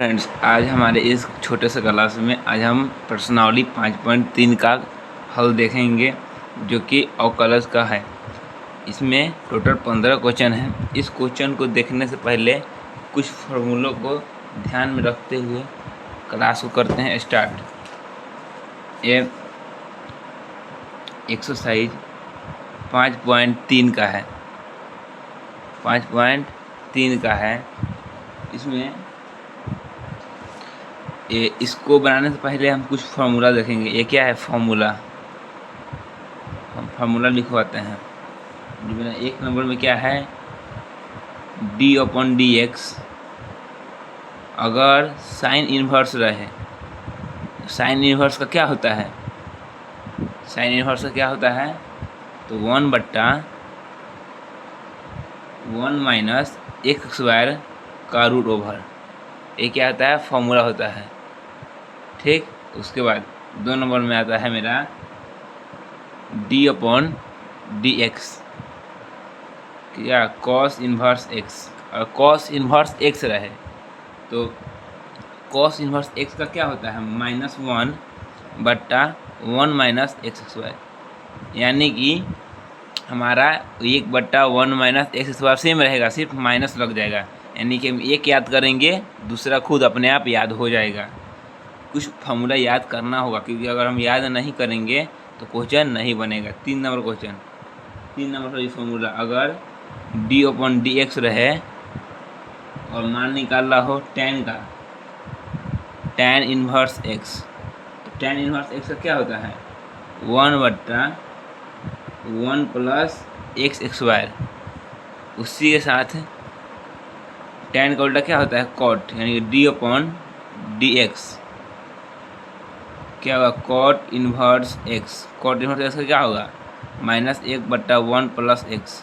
Friends, आज हमारे इस छोटे से क्लास में आज हम प्रश्नावली 5.3 का हल देखेंगे, जो कि अवकलज का है। इसमें टोटल 15 क्वेश्चन हैं। इस क्वेश्चन को देखने से पहले कुछ फॉर्मूलों को ध्यान में रखते हुए क्लास को करते हैं स्टार्ट। ये एक्सरसाइज 5.3 का है, 5.3 का है। इसमें इसको बनाने से पहले हम कुछ फार्मूला देखेंगे। ये क्या है फार्मूला, हम फार्मूला लिखवाते हैं। एक नंबर में क्या है, d/dx अगर साइन इन्वर्स रहे। साइन इन्वर्स का क्या होता है, साइन इन्वर्स का क्या होता है, तो 1/1 - x² का रूट ओवर, ये क्या होता है, फॉर्मूला होता है। ठीक, उसके बाद 2 नंबर में आता है मेरा d/dx, क्या cos इन्वर्स x। और cos इन्वर्स x रहे तो cos इन्वर्स x का क्या होता है, -1/1 - x², यानी कि हमारा 1/1 - x² सेम रहेगा, सिर्फ माइनस लग जाएगा। यानी कि हम एक याद करेंगे, दूसरा खुद अपने आप याद हो जाएगा। कुछ फार्मूला याद करना होगा, क्योंकि अगर हम याद नहीं करेंगे तो क्वेश्चन नहीं बनेगा। 3 नंबर क्वेश्चन, 3 नंबर का फार्मूला, अगर d/dx रहे और मान निकालना हो tan का, tan इन्वर्स x, तो tan इन्वर्स x का क्या होता है, 1/1 + x²। उसी के साथ tan का उल्टा क्या होता है, cot, यानी कि d/dx क्या होगा, cot inverse x। cot inverse x का क्या होगा, -1/1 + x।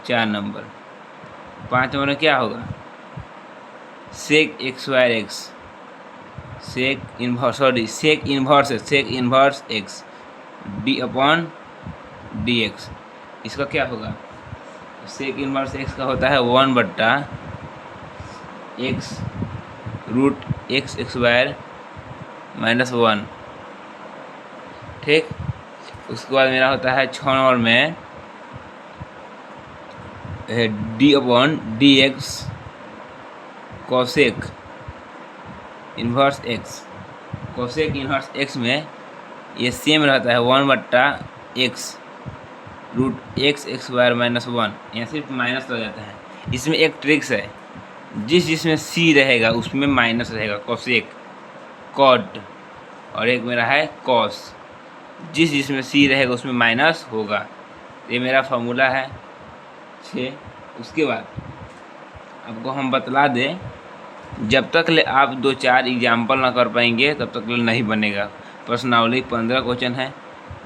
4 नंबर। 5 नंबर में क्या होगा, sec x²x, sec inverse x d/dx। इसका क्या होगा, sec इन्वर्स x का होता है 1/x√x² - 1। ठीक, उसके बाद मेरा होता है 6 नंबर में d/dx cosec inverse x। cosec inverse x में ये सेम रहता है 1/x√x² - 1, यहाँ सिर्फ माइनस लग जाता है। इसमें एक ट्रिक्स है, जिसमें c रहेगा उसमें माइनस रहेगा, cosec, cot, और एक मेरा है cos, जिसमें c रहेगा उसमें माइनस होगा। ये मेरा फार्मूला है 6। उसके बाद आपको हम बतला दें, जब तक ले आप 2-4 एग्जाम्पल ना कर पाएंगे तब तक ले नहीं बनेगा। प्रश्नावली 15 क्वेश्चन है,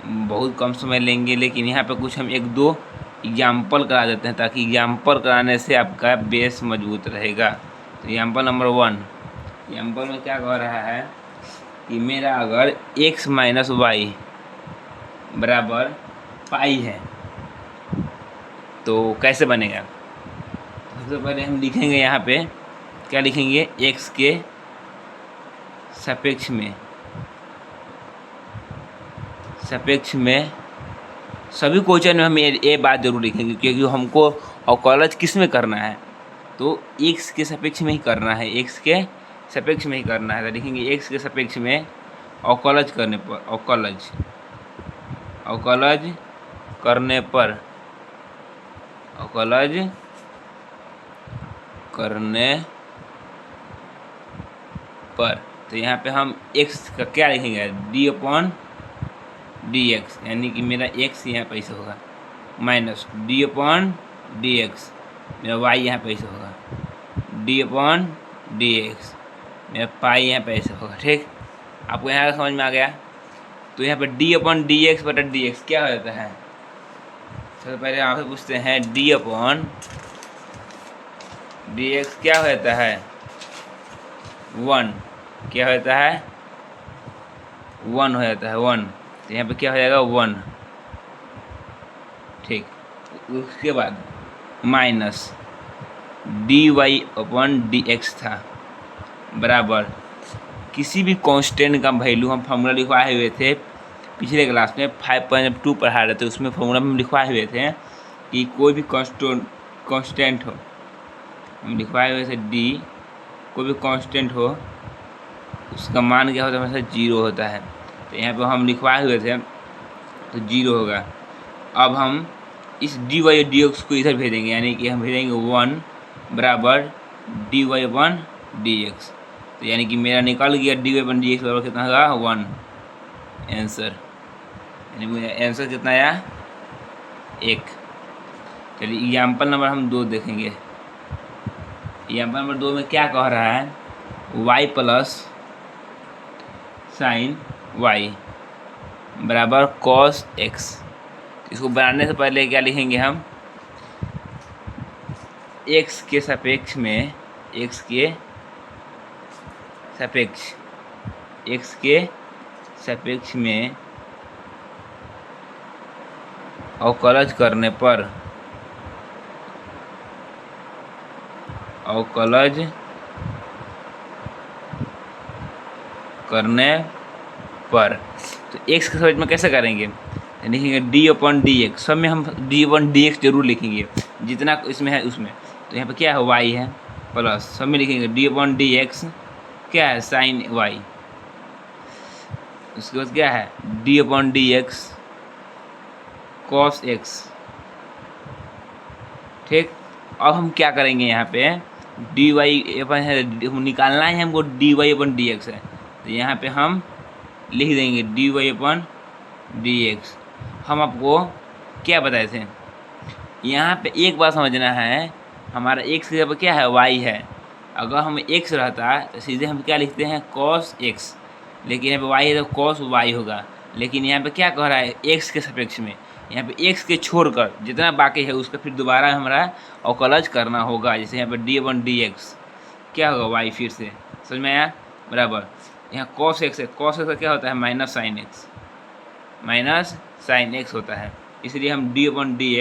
बहुत कम समय लेंगे, लेकिन यहाँ पे कुछ हम 1-2 एग्जाम्पल करा देते हैं, ताकि एग्जाम्पल कराने से आपका बेस मजबूत रहेगा। तो एग्जाम्पल नंबर 1, एग्जाम्पल में क्या कह रहा है कि मेरा अगर x - y बराबर पाई है तो कैसे बनेगा। सबसे पहले हम लिखेंगे, यहाँ पे क्या लिखेंगे, x के सापेक्ष में सभी क्वेश्चन में हम ये बात जरूर लिखेंगे, क्योंकि हमको अवकलज किस में करना है, तो x के सापेक्ष में ही करना है, x के सापेक्ष में ही करना है। तो लिखेंगे x के सापेक्ष में अवकलज करने पर, अवकलज करने पर, अवकलज करने पर, तो यहाँ पे हम x का क्या लिखेंगे, d/dx, यानी कि मेरा x यहाँ पे ऐसे होगा, माइनस d/dx, मेरा y यहाँ पे ऐसे होगा, d/dx, मेरा पाई यहाँ पे ऐसे होगा। ठीक, आपको यहाँ समझ में आ गया। तो यहाँ पे d/dx/dx क्या हो जाता है, सबसे पहले आपसे पूछते हैं d/dx क्या हो जाता है, 1, क्या हो जाता है, 1 हो जाता है, 1। तो यहाँ पे क्या हो जाएगा, 1। ठीक, उसके बाद माइनस dy/dx था, बराबर किसी भी कांस्टेंट का वैल्यू, हम फार्मूला लिखवाए हुए थे पिछले क्लास में 5.2 पढ़ा रहे थे, उसमें फार्मूला में लिखवाए हुए थे कि कोई भी कांस्टेंट हो, हम लिखवाए हुए थे डी, कोई भी कांस्टेंट हो उसका मान क्या होता है, हमेशा 0 होता है। तो यहाँ पे हम लिखवाए हुए थे तो 0 होगा। अब हम इस डी वाई डी एक्स को इधर भेजेंगे, यानी कि हम भेजेंगे 1 बराबर d y one d x. तो यानी कि मेरा निकल गया d y one d x बराबर कितना होगा 1 आंसर, यानी मेरा आंसर कितना आया 1। चलिए एग्जाम्पल नंबर हम 2 देखेंगे। एग्जाम्पल नंबर 2 में क्या कह रहा है, y प्लस साइन y बराबर कॉस x। इसको बनाने से पहले क्या लिखेंगे हम, x के सापेक्ष में, x के सापेक्ष में अवकलज करने पर, तो x के सापेक्ष में कैसे करेंगे, लिखेंगे डी अपन डी एक्स, सब में हम डी अपन डी एक्स जरूर लिखेंगे जितना इसमें है उसमें। तो यहाँ पे क्या है y है प्लस, सब में लिखेंगे डी अपन डी एक्स क्या है साइन y, उसके बाद क्या है D upon d x cos x. ठीक, अब हम क्या करेंगे, यहाँ पे डी वाई अपन है, निकालना है हमको D y upon d x है, तो यहाँ पे हम लिख देंगे D y upon d x. हम आपको क्या बताए थे, यहाँ पे एक बात समझना है, हमारा एक्स की जगह क्या है वाई है। अगर हम एक्स रहता तो सीधे हम क्या लिखते हैं कॉस एक्स, लेकिन यहाँ पे वाई है तो कॉस वाई होगा। लेकिन यहाँ पे क्या कह रहा है एक्स के सापेक्ष में, यहाँ पे एक्स के छोड़कर जितना बाकी है उसका फिर दोबारा हमारा अवकलज करना होगा। जैसे यहाँ पे डी अपन डी एक्स क्या होगा वाई, फिर से समझ में आया बराबर। यहाँ कॉस एक्स है, कॉस एक्स का क्या होता है माइनस साइन एक्स होता है, इसलिए हम d upon d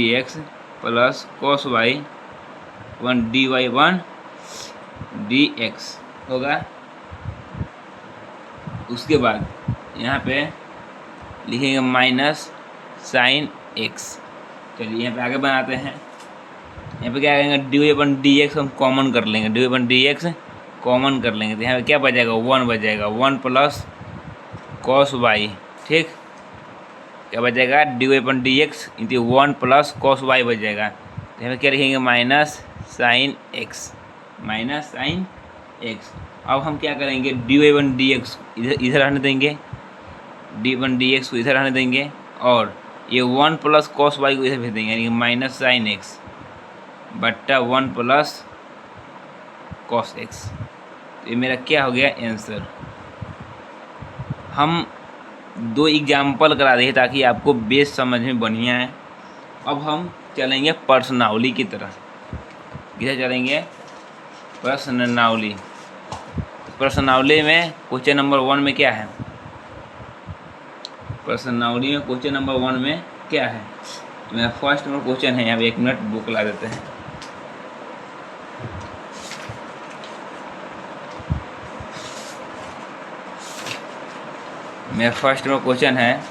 x plus cos y one d y one d x होगा। उसके बाद यहाँ पे लिखेंगे माइनस साइन एक्स। चलिए यहाँ पे आगे बनाते हैं, यहाँ पे क्या करेंगे d y upon d x हम कॉमन कर लेंगे, D y upon d x common कर लेंगे, तो यहाँ पे क्या बच जाएगा 1 बच जाएगा, 1 प्लस कॉस वाई। ठीक, क्या बच जाएगा d y upon d x into 1 plus cos y बच जाएगा। तो यहाँ पे क्या लिखेंगे माइनस साइन एक्स। अब हम क्या करेंगे d y one d x इधर रहने देंगे, डी वन डी एक्स को इधर रहने देंगे, और ये 1 प्लस कॉस वाई को इधर भेज देंगे, यानी कि माइनस साइन एक्स बट्टा 1 प्लस कॉस एक्स। तो ये मेरा क्या हो गया आंसर। हम 2 एग्जाम्पल करा दिए ताकि आपको बेस समझ में बढ़िया है। अब हम चलेंगे प्रश्नावली की तरफ, किधर चलेंगे प्रश्नावली में क्वेश्चन नंबर 1 में क्या है, प्रश्नावली में क्वेश्चन नंबर 1 में क्या है। तो मेरा फर्स्ट नंबर क्वेश्चन है, यहाँ पे 1 मिनट बुक ला देते हैं। मेरा फर्स्ट नंबर क्वेश्चन है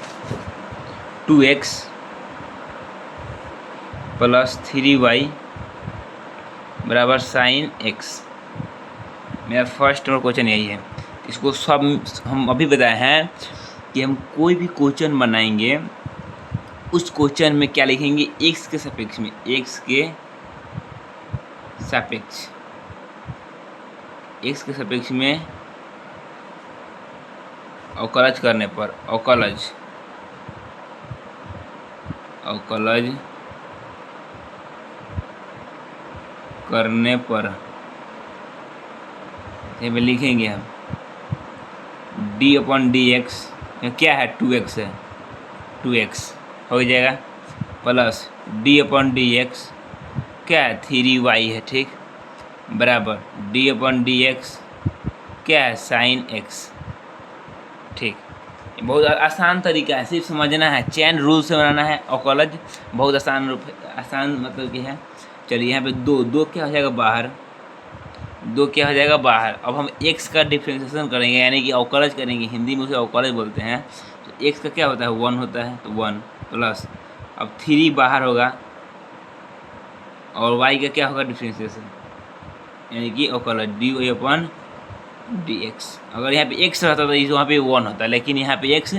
2x प्लस 3y बराबर साइन x। मेरा फर्स्ट नंबर क्वेश्चन यही है। इसको सब हम अभी बताए हैं कि हम कोई भी क्वेश्चन बनाएंगे उस क्वेश्चन में क्या लिखेंगे x के सापेक्ष में, x के सापेक्ष में अवकलज करने पर, अवकलज करने पर में लिखेंगे हम डी अपन डी एक्स क्या है 2x है, 2x हो जाएगा, plus d upon d x क्या है 3y है। ठीक, बराबर डी अपन डी एक्स क्या है साइन x। ठीक, बहुत आसान तरीका है, सिर्फ समझना है, चेन रूल से बनाना है अवकलज, बहुत आसान मतलब कि है। चलिए यहाँ पे 2 क्या हो जाएगा बाहर, 2 क्या हो जाएगा बाहर। अब हम x का डिफ्रेंशिएशन करेंगे, यानी कि अवकलज करेंगे, हिंदी में उसे अवकलज बोलते हैं। तो x का क्या होता है 1 होता है, तो 1 प्लस, अब 3 बाहर होगा और y का क्या होगा डिफ्रेंशिएशन, यानी कि अवकलज dy/dx। अगर यहाँ पे x रहता तो वहाँ पे 1 होता, लेकिन यहाँ पे x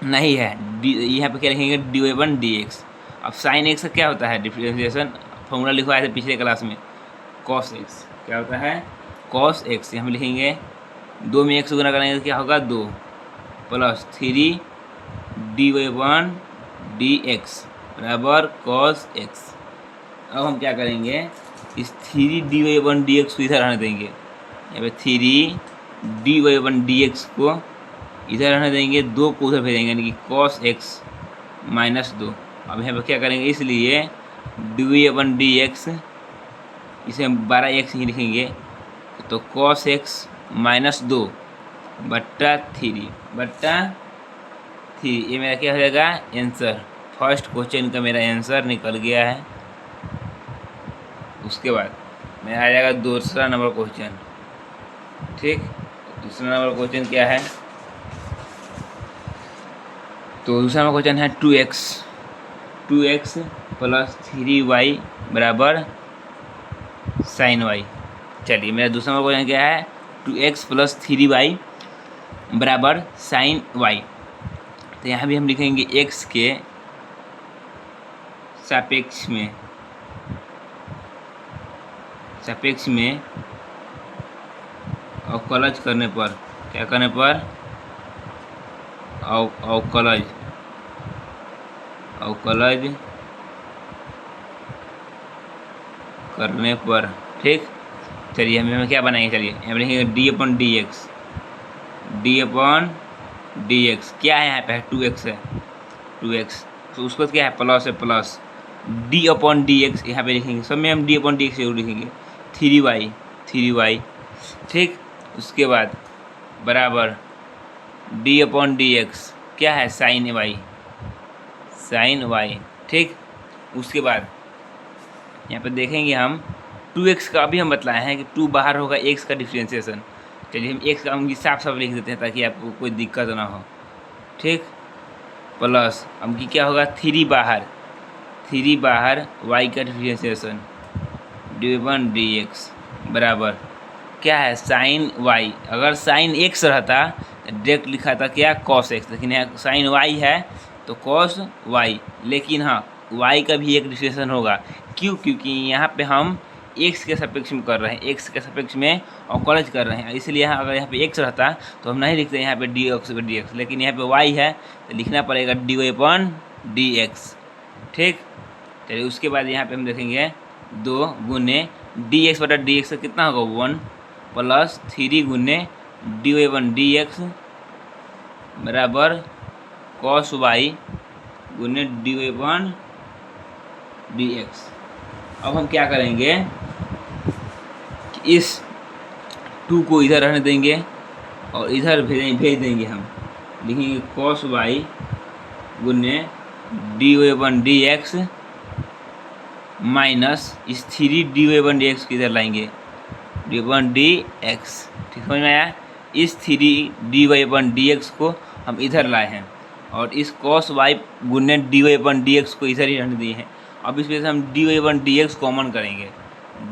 नहीं है, यहाँ पे क्या लिखेंगे dy/dx। अब साइन x का क्या होता है डिफ्रेंशिएशन, फॉर्मूला लिखवाया था पिछले क्लास में, cos x। क्या होता है cos x, यहाँ पे लिखेंगे 2 में 1 से गुना करेंगे तो क्या होगा 2 प्लस 3 dy/dx बराबर cos x। अब हम क्या करेंगे, इस 3 dy/dx को इधर रहने देंगे, यहाँ पे 3 dy/dx को इधर रहने देंगे, 2 को उधर भेजेंगे, यानी कि cos x माइनस 2। अब यहाँ पे क्या करेंगे, इसलिए dy/dx इसे हम 12x ही लिखेंगे, तो cos x माइनस 2 बट्टा 3 ये मेरा क्या हो जाएगा आंसर। फर्स्ट क्वेश्चन का मेरा आंसर निकल गया है। उसके बाद मेरा आ जाएगा दूसरा नंबर क्वेश्चन। ठीक, दूसरा नंबर क्वेश्चन क्या है, तो दूसरा नंबर क्वेश्चन है 2x प्लस 3y बराबर साइन y। चलिए मेरा दूसरा नंबर क्वेश्चन क्या है, 2x प्लस 3y बराबर साइन y। तो यहाँ भी हम लिखेंगे x के सापेक्ष में अवकलज करने पर, क्या करने पर अवकलज करने पर। ठीक, चलिए हमें क्या बनाएंगे, चलिए यहाँ लिखेंगे dy/dx क्या है, यहाँ पे 2x है, 2x तो उसको क्या है प्लस है, प्लस d/dx यहाँ पे लिखेंगे, सब में हम d/dx जरूर लिखेंगे, 3y। ठीक, उसके बाद बराबर d/dx क्या है साइन y। ठीक, उसके बाद यहाँ पे देखेंगे हम 2x का भी हम बतलाए हैं कि 2 बाहर होगा x का डिफ्रेंशिएशन। चलिए हम x का हम साफ लिख देते हैं ताकि आपको कोई दिक्कत ना हो। ठीक, प्लस हम की क्या होगा 3 बाहर y का डिफ्रेंशिएशन dy/dx बराबर क्या है साइन y। अगर साइन x रहता तो डायरेक्ट लिखा था क्या cos x, लेकिन यहाँ साइन y है तो cos y। लेकिन हाँ y का भी एक डिफ्रेंशिएशन होगा, क्यों, क्योंकि यहाँ पे हम x के सापेक्ष में कर रहे हैं, x के सापेक्ष में अवकलज कर रहे हैं, इसलिए यहाँ अगर यहाँ पे x रहता तो हम नहीं लिखते यहाँ पे dx, लेकिन यहाँ पे y है तो लिखना पड़ेगा dy/dx। ठीक, चलिए उसके बाद यहाँ पे हम देखेंगे 2 गुने dx/dx का कितना होगा 1 प्लस 3 गुने dy/dx बराबर cos y गुने dy/dx। अब हम क्या करेंगे कि इस 2 को इधर रहने देंगे और इधर भेज देंगे, हम लिखेंगे cos y गुने dy/dx माइनस इस 3 dy/dx को इधर लाएंगे dy/dx। ठीक समझ में आया, इस 3 dy/dx को हम इधर लाए हैं और इस cos y गुने dy/dx को इधर ही रहने दिए हैं। अब इस वजह से हम dy/dx कॉमन करेंगे,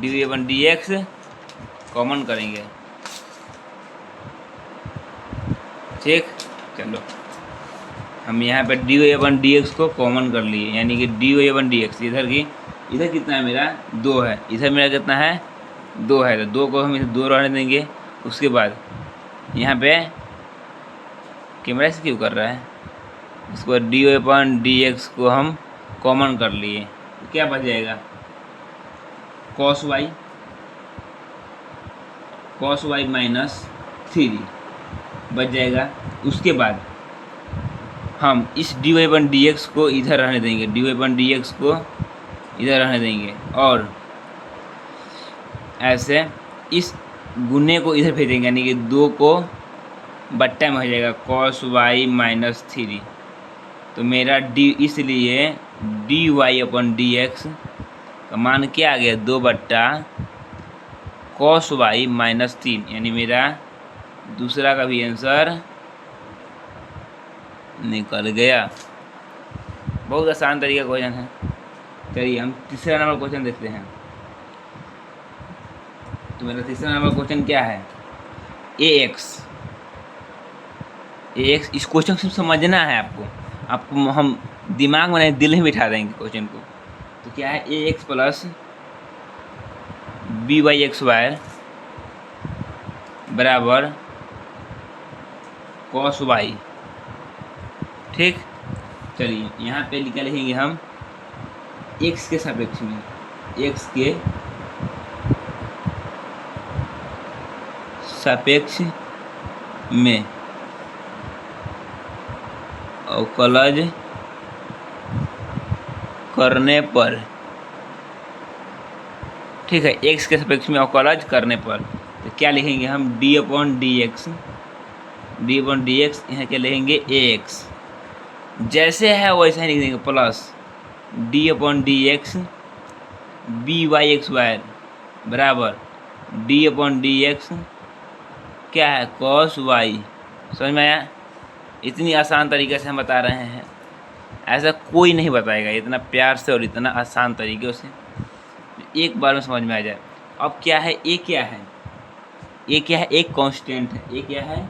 dy/dx कॉमन करेंगे। ठीक, चलो हम यहाँ पर dy/dx को कॉमन कर लिए, यानी कि dy/dx इधर कितना है मेरा 2 है, इधर मेरा कितना है 2 है, तो 2 को हम इधर 2 रहने देंगे। उसके बाद यहाँ पे कैमरा से क्यों कर रहा है, इसको dy/dx को हम कॉमन कर लिए, तो क्या बच जाएगा cos y माइनस 3 बच जाएगा। उसके बाद हम इस dy/dx को इधर रहने देंगे, dy/dx को इधर रहने देंगे और ऐसे इस गुने को इधर भेजेंगे, यानी कि 2 को बट्टा में हो जाएगा cos y माइनस 3। तो मेरा इसलिए dy/dx का मान क्या आ गया 2 बट्टा कॉस वाई माइनस 3, यानी मेरा दूसरा का भी आंसर निकल गया। बहुत आसान तरीका क्वेश्चन है। चलिए हम तीसरा नंबर क्वेश्चन देखते हैं। तो मेरा तीसरा नंबर क्वेश्चन क्या है, ए एक्स। इस क्वेश्चन को समझना है आपको हम दिमाग में नहीं दिल में बिठा देंगे क्वेश्चन को। तो क्या है, a x plus b y x y बराबर कॉस वाई। ठीक, चलिए यहाँ पे क्या लिखेंगे हम, एक्स के सापेक्ष में, एक्स के सापेक्ष में अवकलज करने पर, ठीक है, एक्स के सापेक्ष में अवकलज करने पर, तो क्या लिखेंगे हम, डी अपॉन डी एक्स, यहाँ क्या लिखेंगे, ए एक्स। जैसे है वैसा ही लिख देंगे, plus d upon d x b y x y बराबर डी अपॉन डी एक्स क्या है, कॉस वाई। समझ में आया? इतनी आसान तरीके से हम बता रहे हैं, ऐसा कोई नहीं बताएगा इतना प्यार से और इतना आसान तरीके से, एक बार में समझ में आ जाए। अब क्या है, ए क्या है, ए क्या है, एक कांस्टेंट है। ए क्या है,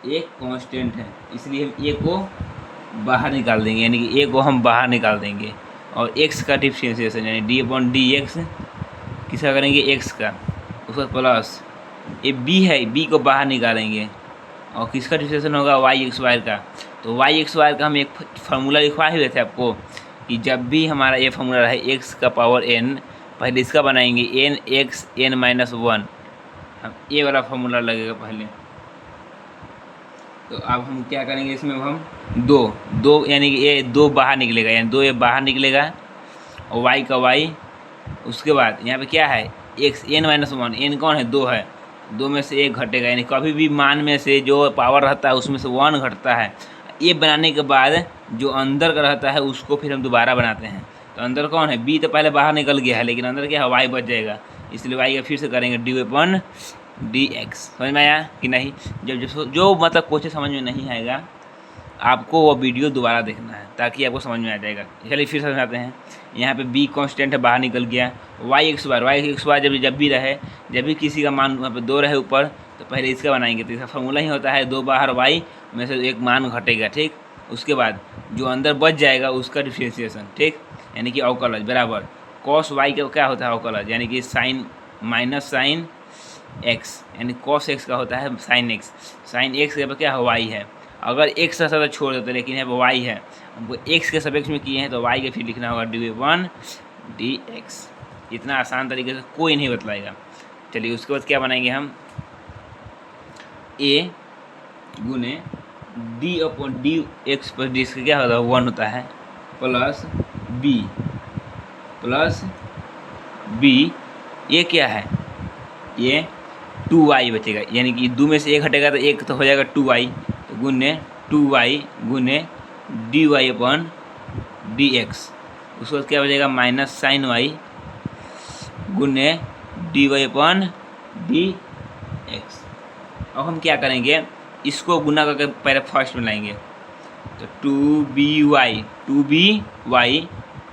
एक कांस्टेंट है, इसलिए हम ए को बाहर निकाल देंगे, यानी कि ए को हम बाहर निकाल देंगे। और एक्स का डिफरेंशिएशन यानी डी अपॉन डी एक्स किसका करेंगे, एक्स का, उसका प्लस ये बी है, बी को बाहर निकालेंगे और किसका डिफरेंशिएशन होगा, वाई एक्स वाई का। तो वाई एक्स वाई का हम एक फार्मूला लिखवा ही हुए थे आपको कि जब भी हमारा ये फार्मूला रहे एक्स का पावर एन, पहले इसका बनाएंगे एन एक्स एन माइनस 1, हम ए वाला फार्मूला लगेगा पहले। तो अब हम क्या करेंगे, इसमें हम दो यानी कि ये दो बाहर निकलेगा, यानी दो ये बाहर निकलेगा और वाई का वाई। उसके बाद यहाँ पे क्या है, एक्स एन माइनस 1, एन कौन है, दो है, दो में से एक घटेगा, यानी कभी भी मान में से जो पावर रहता है उसमें से 1 घटता है। ये बनाने के बाद जो अंदर का रहता है उसको फिर हम दोबारा बनाते हैं। तो अंदर कौन है, बी तो पहले बाहर निकल गया है, लेकिन अंदर क्या है, वाई बच जाएगा, इसलिए वाई का फिर से करेंगे डी अपॉन डी एक्स। समझ में आया कि नहीं? जो मतलब क्वेश्चन समझ में नहीं आएगा आपको वो वीडियो दोबारा देखना है ताकि आपको समझ में आ जाएगा। चलिए फिर समझाते हैं। यहाँ पे बी कांस्टेंट है, बाहर निकल गया, वाई एक्स बार जब भी रहे, जब भी किसी का मान वहाँ पे 2 रहे ऊपर, तो पहले इसका बनाएंगे। तो इसका फॉर्मूला ही होता है 2 बाहर वाई में से एक मान घटेगा, ठीक। उसके बाद जो अंदर बच जाएगा उसका डिफरेंशिएशन, ठीक, यानी कि अवकलज बराबर कॉस वाई का क्या होता है, अवकलज, यानी कि साइन माइनस साइन एक्स, यानी कॉस एक्स का होता है साइन एक्स। साइन एक्स के क्या है, वाई है। अगर एक्स का सदा छोड़ देते, लेकिन यहाँ पर वाई है, हमको एक्स के सापेक्ष में किए हैं तो वाई के फिर लिखना होगा डी वन डी एक्स। इतना आसान तरीके से कोई नहीं बतलाएगा। चलिए उसके बाद क्या बनाएंगे हम, ए गुने डी अपॉन डी एक्स पर डी का क्या होता है, 1 होता है, प्लस बी ये क्या है, ये 2y बचेगा, यानी कि 2 में से 1 हटेगा तो 1 तो हो जाएगा 2y, तो गुने 2y गुने d y upon d x. उसके बाद क्या बचेगा, माइनस साइन वाई गुने d y upon d x. अब हम क्या करेंगे, इसको गुना करके पहले फर्स्ट में लाएंगे, तो 2by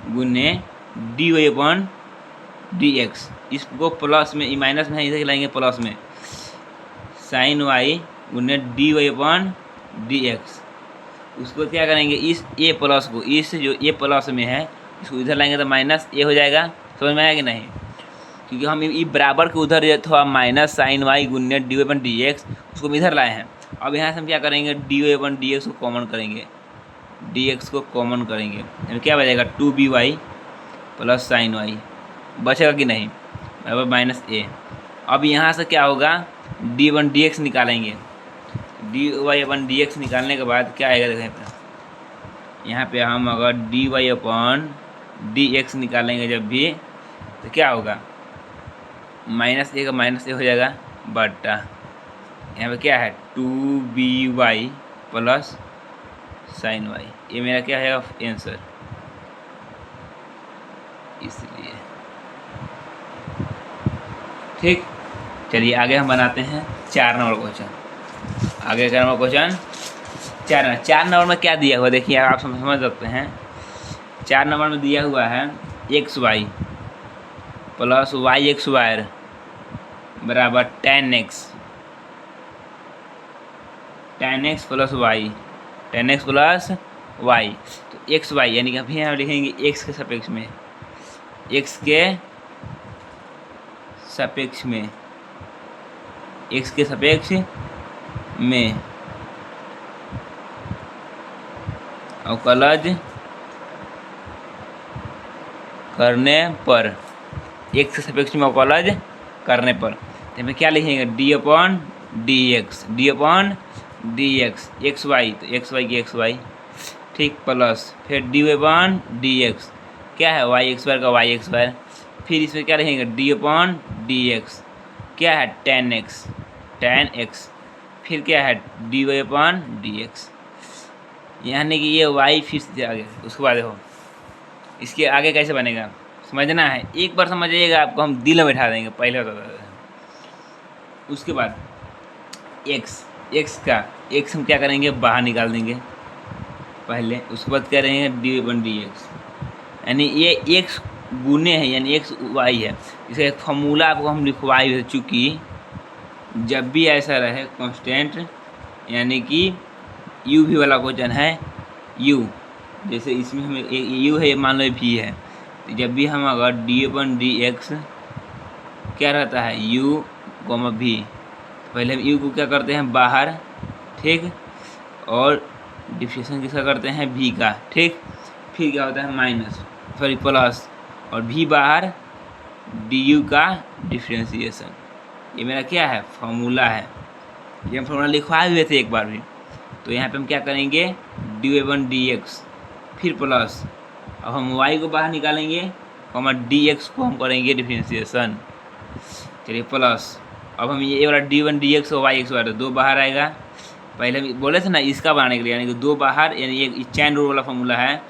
गुने d y upon d x. इसको प्लस में, माइनस में इधर लाएंगे प्लस में, साइन वाई गुने d y upon d x. उसको क्या करेंगे, इस ए प्लस को, इस जो ए प्लस में है इसको इधर लाएंगे तो माइनस ए हो जाएगा। समझ में आया कि नहीं? क्योंकि हम ये बराबर के उधर थोड़ा माइनस साइन वाई गुने d y upon d x उसको हम इधर लाए हैं। अब यहाँ से हम क्या करेंगे, d y upon d x को कॉमन करेंगे, डी एक्स को कॉमन करेंगे, यानी क्या बचेगा 2by प्लस साइन वाई, बचेगा कि नहीं, बराबर माइनस ए। अब यहाँ से क्या होगा, डी वन डी एक्स निकालेंगे, D y upon d x निकालने के बाद क्या आएगा, देखें पे यहाँ पे हम अगर D y upon d x निकालेंगे जब भी, तो क्या होगा, माइनस ए का माइनस ए हो जाएगा बटा यहाँ पे क्या है 2by प्लस साइन वाई। ये मेरा क्या है आंसर, इसलिए ठीक। चलिए आगे हम बनाते हैं 4 नंबर क्वेश्चन। आगे का नंबर क्वेश्चन 4 नंबर में क्या दिया हुआ देखिए, आप समझ सकते हैं। 4 नंबर में दिया हुआ है x y plus y x वायर बराबर ten x plus y, ten x plus y. तो एक्स वाई यानी कि अभी हम लिखेंगे एक्स के सापेक्ष में, एक्स के सापेक्ष में, एक्स के सापेक्ष में अवकलज करने पर, एक्स के सापेक्ष में अवकलज करने पर, तो हमें क्या लिखेंगे d upon d x, d upon d x, x y तो एक्स वाई की एक्स वाई, ठीक, प्लस फिर डी अपॉन डी एक्स, क्या है वाई एक्स वायर का वाई एक्स वायर, फिर इसमें क्या लिखेंगे डी अपॉन डी एक्स, क्या है टेन एक्स, फिर क्या है d y upon d x, यानी कि ये वाई फिर से आगे। उसके बाद देखो इसके आगे कैसे बनेगा समझना है, एक बार समझिएगा आपको हम दिल में बैठा देंगे, पहले बता देते हैं। उसके बाद एक्स हम क्या करेंगे बाहर निकाल देंगे पहले, उसके बाद क्या रहेंगे डी वन डी एक्स, यानी ये एक्स गुने है यानी एक्स वाई है। इसका एक फॉर्मूला आपको हम लिखवाए हुए, चूँकि जब भी ऐसा रहे कांस्टेंट यानी कि यू भी वाला क्वेश्चन है, यू जैसे इसमें हमें यू है मान लो भी है, तो जब भी हम अगर डी वन डी एक्स क्या रहता है यू कोमा भी, पहले हम यू को क्या करते हैं बाहर, ठीक, और डिफ्रेंशिएशन किसका करते हैं भी का, ठीक, फिर क्या होता है माइनस सॉरी प्लस और भी बाहर डी यू का डिफ्रेंशिएशन। ये मेरा क्या है फॉर्मूला है, ये हम फॉर्मूला लिखवाए हुए थे एक बार भी। तो यहाँ पे हम क्या करेंगे डी वन डी एक्स फिर प्लस, अब हम y को बाहर निकालेंगे और डी एक्स को हम करेंगे डिफ्रेंशिएशन, चलिए प्लस, अब हम ये वाला डी वन डी एक्स और वाई एक्स वाला दो बाहर आएगा, पहले हम बोले थे ना इसका बनाने के लिए, यानी कि दो बाहर, यानी एक चैन रूल वाला फॉर्मूला है,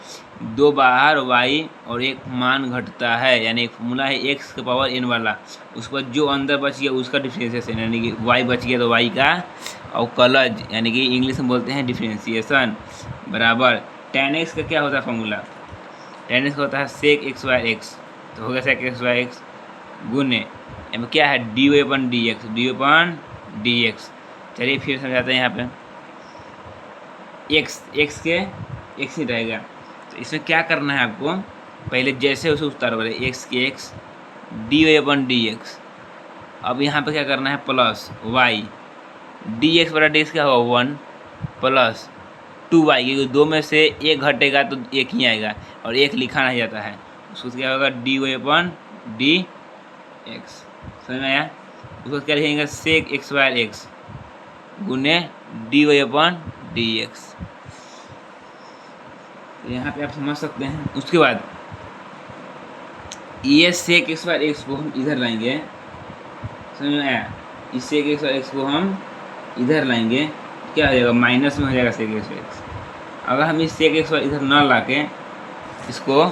दो बाहर y और एक मान घटता है, यानी एक फॉर्मूला है एक्स के पावर n वाला, उस पर जो अंदर बच गया उसका डिफ्रेंशिएशन, यानी कि y बच गया तो y का अवकलज, यानी कि इंग्लिश में बोलते हैं डिफ्रेंशिएशन, बराबर टेन एक्स का क्या होता है फॉर्मूला, टेन एक्स का होता है सेक एक्स वाई एक्स, तो हो गया सेक एक्स वाई एक्स गुने अब क्या है d y upon d x, D upon d x. चलिए फिर समझाते हैं यहाँ पे, एक्स के एक्स ही रहेगा, तो इसमें क्या करना है आपको, पहले जैसे उसे उतारो बोले एक्स के x D y upon d x, अब यहाँ पे क्या करना है प्लस वाई डी एक्स बटा डी एक्स क्या होगा वन प्लस टू वाई, क्योंकि दो में से एक घटेगा तो एक ही आएगा और एक लिखा नहीं जाता है, उसको क्या होगा D y upon d x, समझ में आया। उसको क्या लिखेंगे सेक एक्स वाई एक्स गुने d y upon d x, यहाँ पे आप समझ सकते हैं। उसके बाद ये सेक एक्स वाई एक्स को हम इधर लाएंगे, समझ में आया, इस सेक एक्स वाई एक्स को हम इधर लाएंगे, क्या हो जाएगा माइनस में हो जाएगा सेक एक्स वाई एक्स। अगर हम इस सेक एक्स वाई इधर ना ला के इसको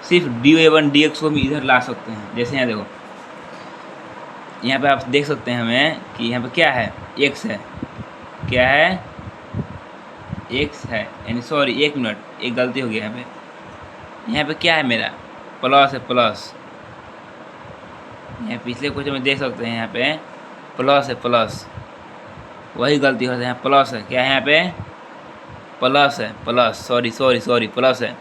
सिर्फ d y one d x को भी इधर ला सकते हैं, जैसे यहाँ देखो, यहाँ पे आप देख सकते हैं हमें कि यहाँ पे क्या है एक्स है, क्या है एक्स है, यानी सॉरी एक मिनट एक गलती हो गई यहाँ पे क्या है मेरा प्लस है, प्लस यहाँ पिछले क्वेश्चन में देख सकते हैं यहाँ पे प्लस है, प्लस वही गलती होता है, यहाँ प्लस है, क्या है यहाँ पे प्लस है, प्लस सॉरी प्लस है,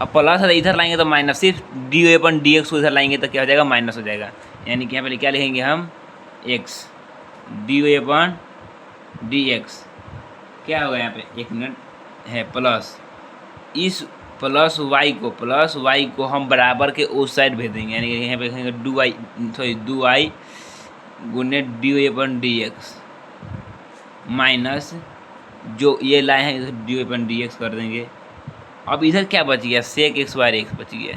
अब प्लस है इधर लाएंगे तो माइनस, सिर्फ d y upon d x को इधर लाएंगे तो क्या हो जाएगा माइनस हो जाएगा, यानी कि यहाँ पे क्या लिखेंगे हम x D y upon d x, क्या होगा यहाँ पे एक मिनट है प्लस, इस प्लस वाई को हम बराबर के उस साइड भेज देंगे, यानी कि यहाँ पे लिखेंगे डू वाई गुने d y upon d x minus जो ये लाए हैं इधर D y upon d x कर देंगे। अब इधर क्या बच गया सेक एक्स वाई एक्स बच गया,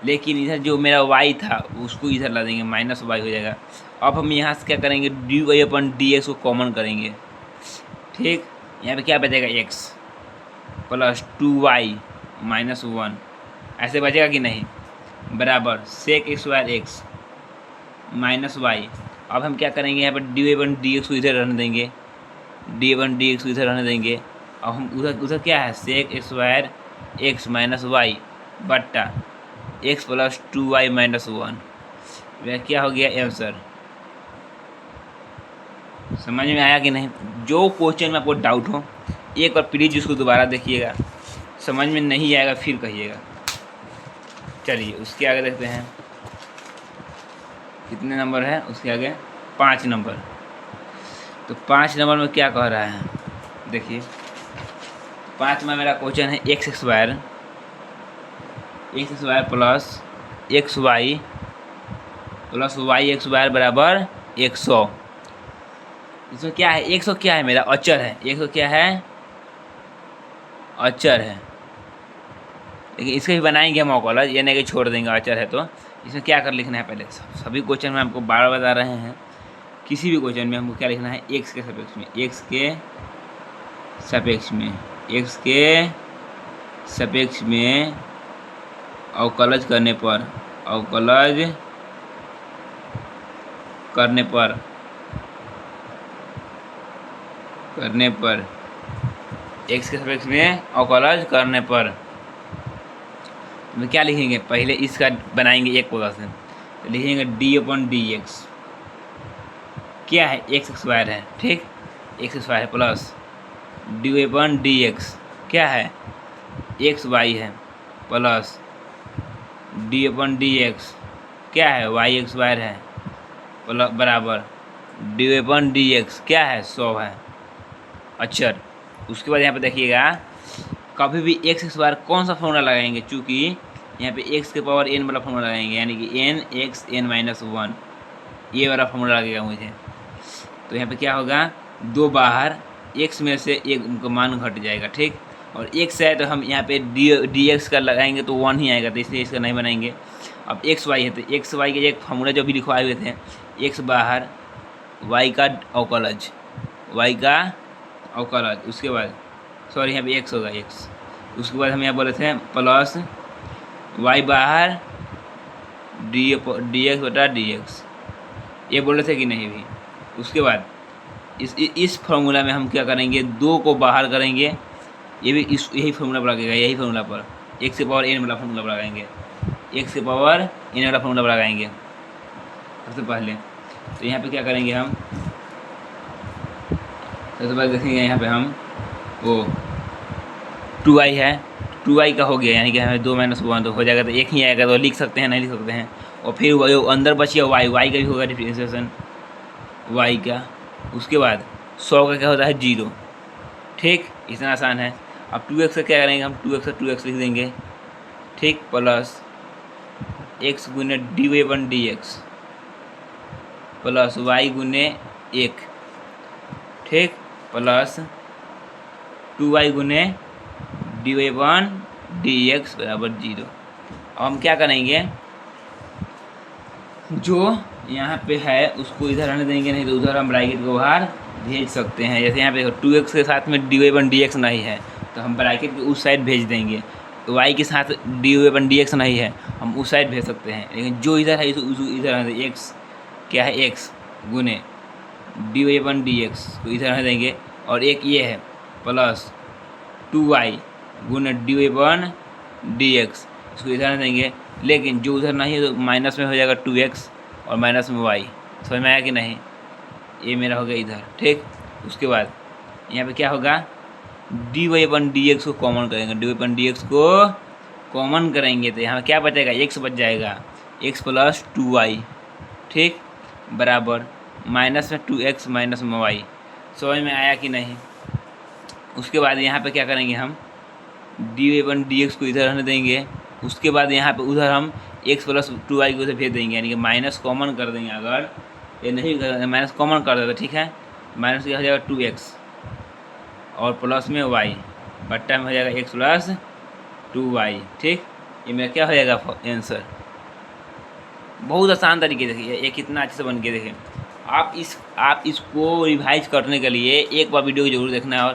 लेकिन इधर जो मेरा y था उसको इधर ला देंगे माइनस वाई हो जाएगा। अब हम यहाँ से क्या करेंगे d y upon d x को कॉमन करेंगे, ठीक, यहाँ पे क्या बचेगा x plus two y minus one, ऐसे बचेगा कि नहीं, बराबर sec x y x minus y. अब हम क्या करेंगे, यहाँ पर dy/dx को इधर रहने देंगे, dy/dx को इधर रहने देंगे। अब हम उधर उधर क्या है, sec x square x minus y बट्टा एक्स प्लस 2y माइनस 1। वह क्या हो गया आंसर। समझ में आया कि नहीं। जो क्वेश्चन में आपको डाउट हो एक बार प्लीज़ उसको दोबारा देखिएगा, समझ में नहीं आएगा फिर कहिएगा। चलिए उसके आगे देखते हैं कितने नंबर है, उसके आगे 5 नंबर। तो 5 नंबर में क्या कह रहा है, देखिए 5 में मेरा क्वेश्चन है x square plus x y plus y x square बराबर 100। इसमें क्या है, 100 क्या है, मेरा अचर है। 100 क्या है, अचर है। लेकिन इसके भी बनाएंगे हम अवकलज, ये नहीं कि छोड़ देंगे अचर है। तो इसमें क्या कर लिखना है, पहले सभी क्वेश्चन में हमको बार बता रहे हैं, किसी भी क्वेश्चन में हमको क्या लिखना है, एक्स के सापेक्ष में, एक्स के सापेक्ष में, एक्स के सापेक्ष में अवकलज करने पर, अवकलज करने पर एक्स के सापेक्ष में अवकलज करने पर तो क्या लिखेंगे, पहले इसका बनाएंगे एक क्वेश्चन। तो लिखेंगे d/dx क्या है, एक्स स्क्वायर है, ठीक, एक्स स्क्वायर प्लस dy/dx क्या है, एक्स वाई है, प्लस d/dx क्या है, वाई एक्स स्क्वायर है, प्लस बराबर dy/dx क्या है, 100 है अचर। उसके बाद यहाँ पे देखिएगा कभी भी एक्स स्क्वायर कौन सा फॉर्मूला लगाएंगे, चूँकि यहाँ पे एक्स के पावर n वाला फॉर्मूला लगाएंगे, यानी कि n(x(n-1) ये वाला फॉर्मूला लगेगा मुझे। तो यहाँ पे क्या होगा, 2 बाहर x में से एक का मान घट जाएगा, ठीक। और x है तो हम यहाँ पे dx का लगाएंगे तो 1 ही आएगा, तो इसलिए इसका नहीं बनाएंगे। अब एक्स वाई है तो एक्स वाई के एक फॉर्मूला जो भी लिखवाए हुए थे, x बाहर y का अवकलज, y का अवकलज। उसके बाद सॉरी यहाँ पे x होगा x। उसके बाद हम यहाँ बोले थे प्लस y बाहर dx/dx, ये बोले थे कि नहीं भी। उसके बाद इस फार्मूला में हम क्या करेंगे, 2 को बाहर करेंगे, ये भी यही फार्मूला पर लगेगा, यही फार्मूला पर x के पावर n वाला फार्मूला पर लगाएंगे, x के पावर n वाला फार्मूला पर लगाएंगे सबसे पहले। तो यहाँ पे क्या करेंगे हम, सबसे पहले देखेंगे यहाँ पे हम वो 2y है, 2y का हो गया, यानी कि हमें 2 - 1 तो हो जाएगा, तो एक ही आएगा, तो लिख सकते हैं नहीं लिख सकते हैं। और फिर वो अंदर बचिए y का भी होगा डिफ्रेंशिएशन y का। उसके बाद 100 का क्या होता है, 0, ठीक, इतना आसान है। अब 2x का क्या करेंगे हम, 2x का 2x लिख देंगे, ठीक, प्लस x गुने dy/dx प्लस y गुने 1, ठीक, प्लस 2y गुने dy/dx बराबर 0। अब हम क्या करेंगे, जो यहाँ पे है उसको इधर आने देंगे, नहीं तो उधर हम ब्रैकेट को बाहर भेज सकते हैं। जैसे यहाँ पे 2x के साथ में dy/dx नहीं है तो हम ब्रैकेट के उस साइड भेज देंगे, तो y के साथ dy/dx नहीं है हम उस साइड भेज सकते हैं। लेकिन जो इधर है इधर आने देंगे, x क्या है, x गुने dy/dx तो इधर आने देंगे, और एक ये है प्लस 2y गुने dy/dx इसको इधर आने देंगे। लेकिन जो उधर नहीं है तो माइनस में हो जाएगा 2x और माइनस में y। समझ में आया कि नहीं, ये मेरा हो गया इधर, ठीक। उसके बाद यहाँ पे क्या होगा, dy/dx को कॉमन करेंगे, dy/dx को कॉमन करेंगे तो यहाँ क्या बचेगा, x बच जाएगा, x प्लस 2y, ठीक, बराबर माइनस में 2x माइनस में y। समझ में आया कि नहीं। उसके बाद यहाँ पे क्या करेंगे, हम dy/dx को इधर रहने देंगे। उसके बाद यहाँ पे उधर हम x प्लस 2y को उधर भेज देंगे, यानी कि माइनस कॉमन कर देंगे। अगर ये नहीं माइनस कॉमन कर देगा, ठीक है, माइनस क्या हो जाएगा 2x और प्लस में y बट्टा में हो जाएगा x प्लस 2y, ठीक। ये मेरा क्या हो जाएगा आंसर। बहुत आसान तरीके देखिए, ये कितना अच्छे से बन के देखिए। आप इसको रिवाइज करने के लिए एक बार वीडियो ज़रूर देखना है, और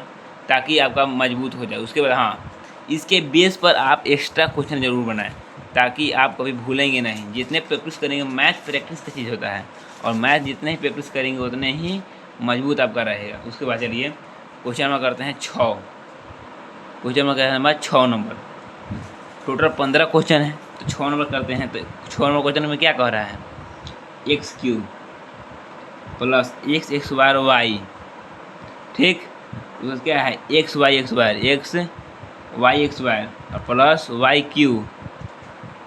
ताकि आपका मजबूत हो जाए। उसके बाद हाँ, इसके बेस पर आप एक्स्ट्रा क्वेश्चन ज़रूर बनाएं। ताकि आप कभी भूलेंगे नहीं। जितने प्रैक्टिस करेंगे, मैथ प्रैक्टिस का चीज़ होता है, और मैथ जितने ही प्रैक्टिस करेंगे उतने ही मजबूत आपका रहेगा। उसके बाद चलिए क्वेश्चन नंबर करते हैं 6। क्वेश्चन नंबर क्या है हमारा 6 नंबर। टोटल 15 क्वेश्चन है, तो 6 नंबर करते हैं। तो 6 नंबर क्वेश्चन में क्या कह रहा है, एक्स क्यूब प्लस एक्स बार वाई, ठीक। तो क्या है एक्स वाई एक्स बार और प्लस वाई क्यू,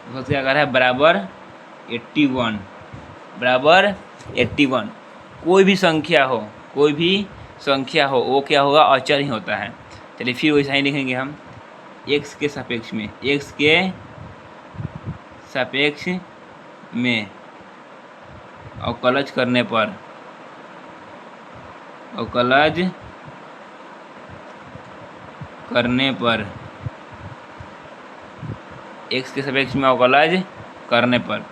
तो क्या कर रहा है बराबर 81, बराबर 81। कोई भी संख्या हो वो क्या होगा, अचर ही होता है। चलिए फिर वैसा ही लिखेंगे हम, एक्स के सापेक्ष में अवकलज करने पर एक्स के सापेक्ष में अवकलज करने पर,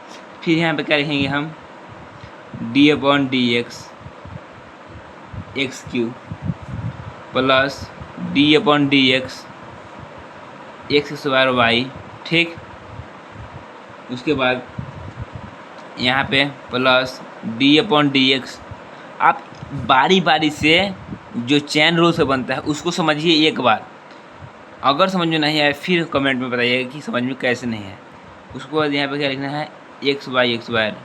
फिर यहाँ पे क्या लिखेंगे हम, d upon d x cube plus d upon d x square y, ठीक। उसके बाद यहाँ पे plus d upon d x. आप बारी बारी से जो चैन रूल से बनता है उसको समझिए एक बार। अगर समझ में नहीं आए फिर कमेंट में बताइएगा कि समझ में कैसे नहीं है। उसके बाद यहाँ पे क्या लिखना है, एक्स बार।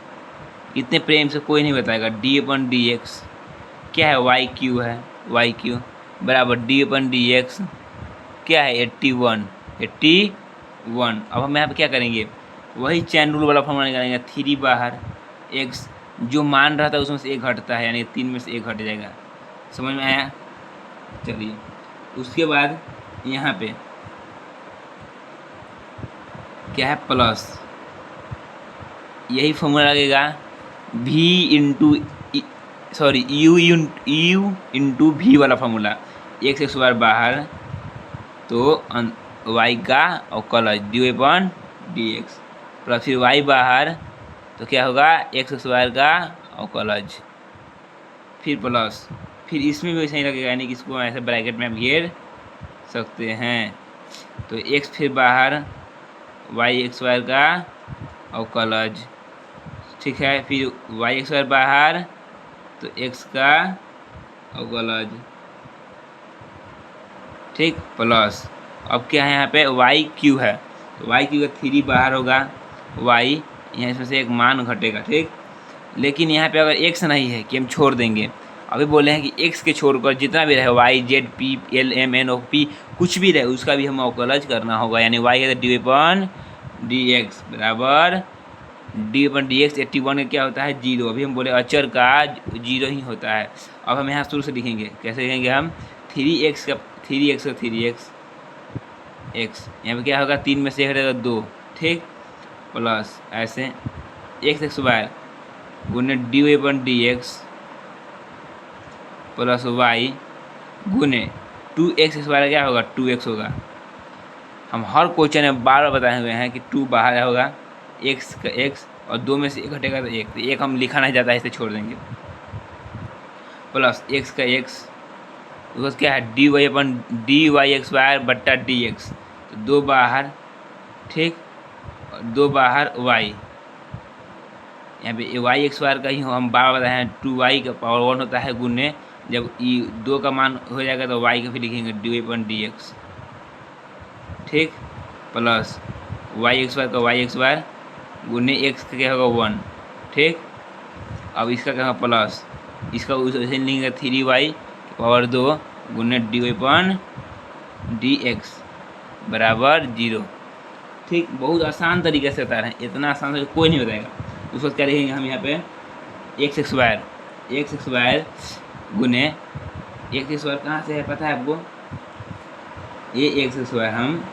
इतने प्रेम से कोई नहीं बताएगा। डी अपॉन डी एक्स क्या है, वाई क्यू बराबर डी अपॉन डी एक्स क्या है 81। अब हम यहाँ पे क्या करेंगे, वही चैन रूल वाला फॉर्मूला निकालेंगे। 3 बाहर एक्स, जो मान रहा था उसमें से 1 घटता है, यानी 3 में से 1 घट जाएगा। समझ में आया। चलिए उसके बाद यहाँ पे क्या है, प्लस यही फॉर्मूला लगेगा यू इंटू भी वाला फॉर्मूला। एक्स बार बाहर तो वाई का अवकलज D upon d x, plus फिर वाई बाहर तो क्या होगा एक्स स्क्वायर का अवकलज, फिर प्लस, फिर इसमें भी सही लगेगा, यानी कि इसको ऐसे ब्रैकेट में घेर सकते हैं। तो एक्स फिर बाहर वाई एक्स स्क्वायर का अवकलज, ठीक है। फिर वाई एक्स स्क्वायर बाहर तो एक्स का अवकलज, ठीक, प्लस अब क्या है यहाँ पे वाई क्यू है, तो वाई क्यू का 3 बाहर होगा, वाई यहाँ इसमें से एक मान घटेगा, ठीक। लेकिन यहाँ पे अगर एक्स नहीं है कि हम छोड़ देंगे, अभी बोले हैं कि एक्स के छोड़कर जितना भी रहे y z p l m n o p कुछ भी रहे उसका भी हम अवकलज करना होगा। यानी वाई है डी अपॉन डी एक्स बराबर डी अपॉन डी एक्स 81 का क्या होता है 0। अभी हम बोले अचर का 0 ही होता है। अब हम यहाँ शुरू से लिखेंगे, कैसे लिखेंगे हम, 3x एक्स, यहाँ पे क्या होगा 3 में से 1 रहेगा 2, ठीक, प्लस ऐसे एक्स बार गुने d upon d x plus y गुने 2x स्क्वायर क्या होगा 2x होगा। हम हर क्वेश्चन में बार बार बताए हुए हैं कि 2 बाहर होगा, x का x और 2 में से 1 घटेगा तो 1, तो 1 हम लिखा नहीं जाता है, इसे छोड़ देंगे, प्लस x का x उसका क्या है d y upon D Y x बार बट्टा डी एक्स, तो 2 बाहर, ठीक, और 2 बाहर y, यहाँ पे वाई एक्स बार का ही हम बार बताए हैं 2y का पावर 1 होता है गुने, जब 2 का मान हो जाएगा तो y का फिर लिखेंगे डी अपन डी एक्स, ठीक, प्लस वाई एक्स बार गुने x का क्या होगा 1, ठीक। अब इसका क्या होगा प्लस, इसका उसे लिखेंगे 3y पावर 2 गुने डी अपन डी एक्स बराबर 0, ठीक। बहुत आसान तरीके से बता रहे हैं, इतना आसान तरीके कोई नहीं बताएगा। उसको क्या लिखेंगे हम यहाँ पे एक्स स्क्वायर गुने एक्स स्क्वायर कहाँ से है पता है आपको, ये एक्स स्क्वायर हम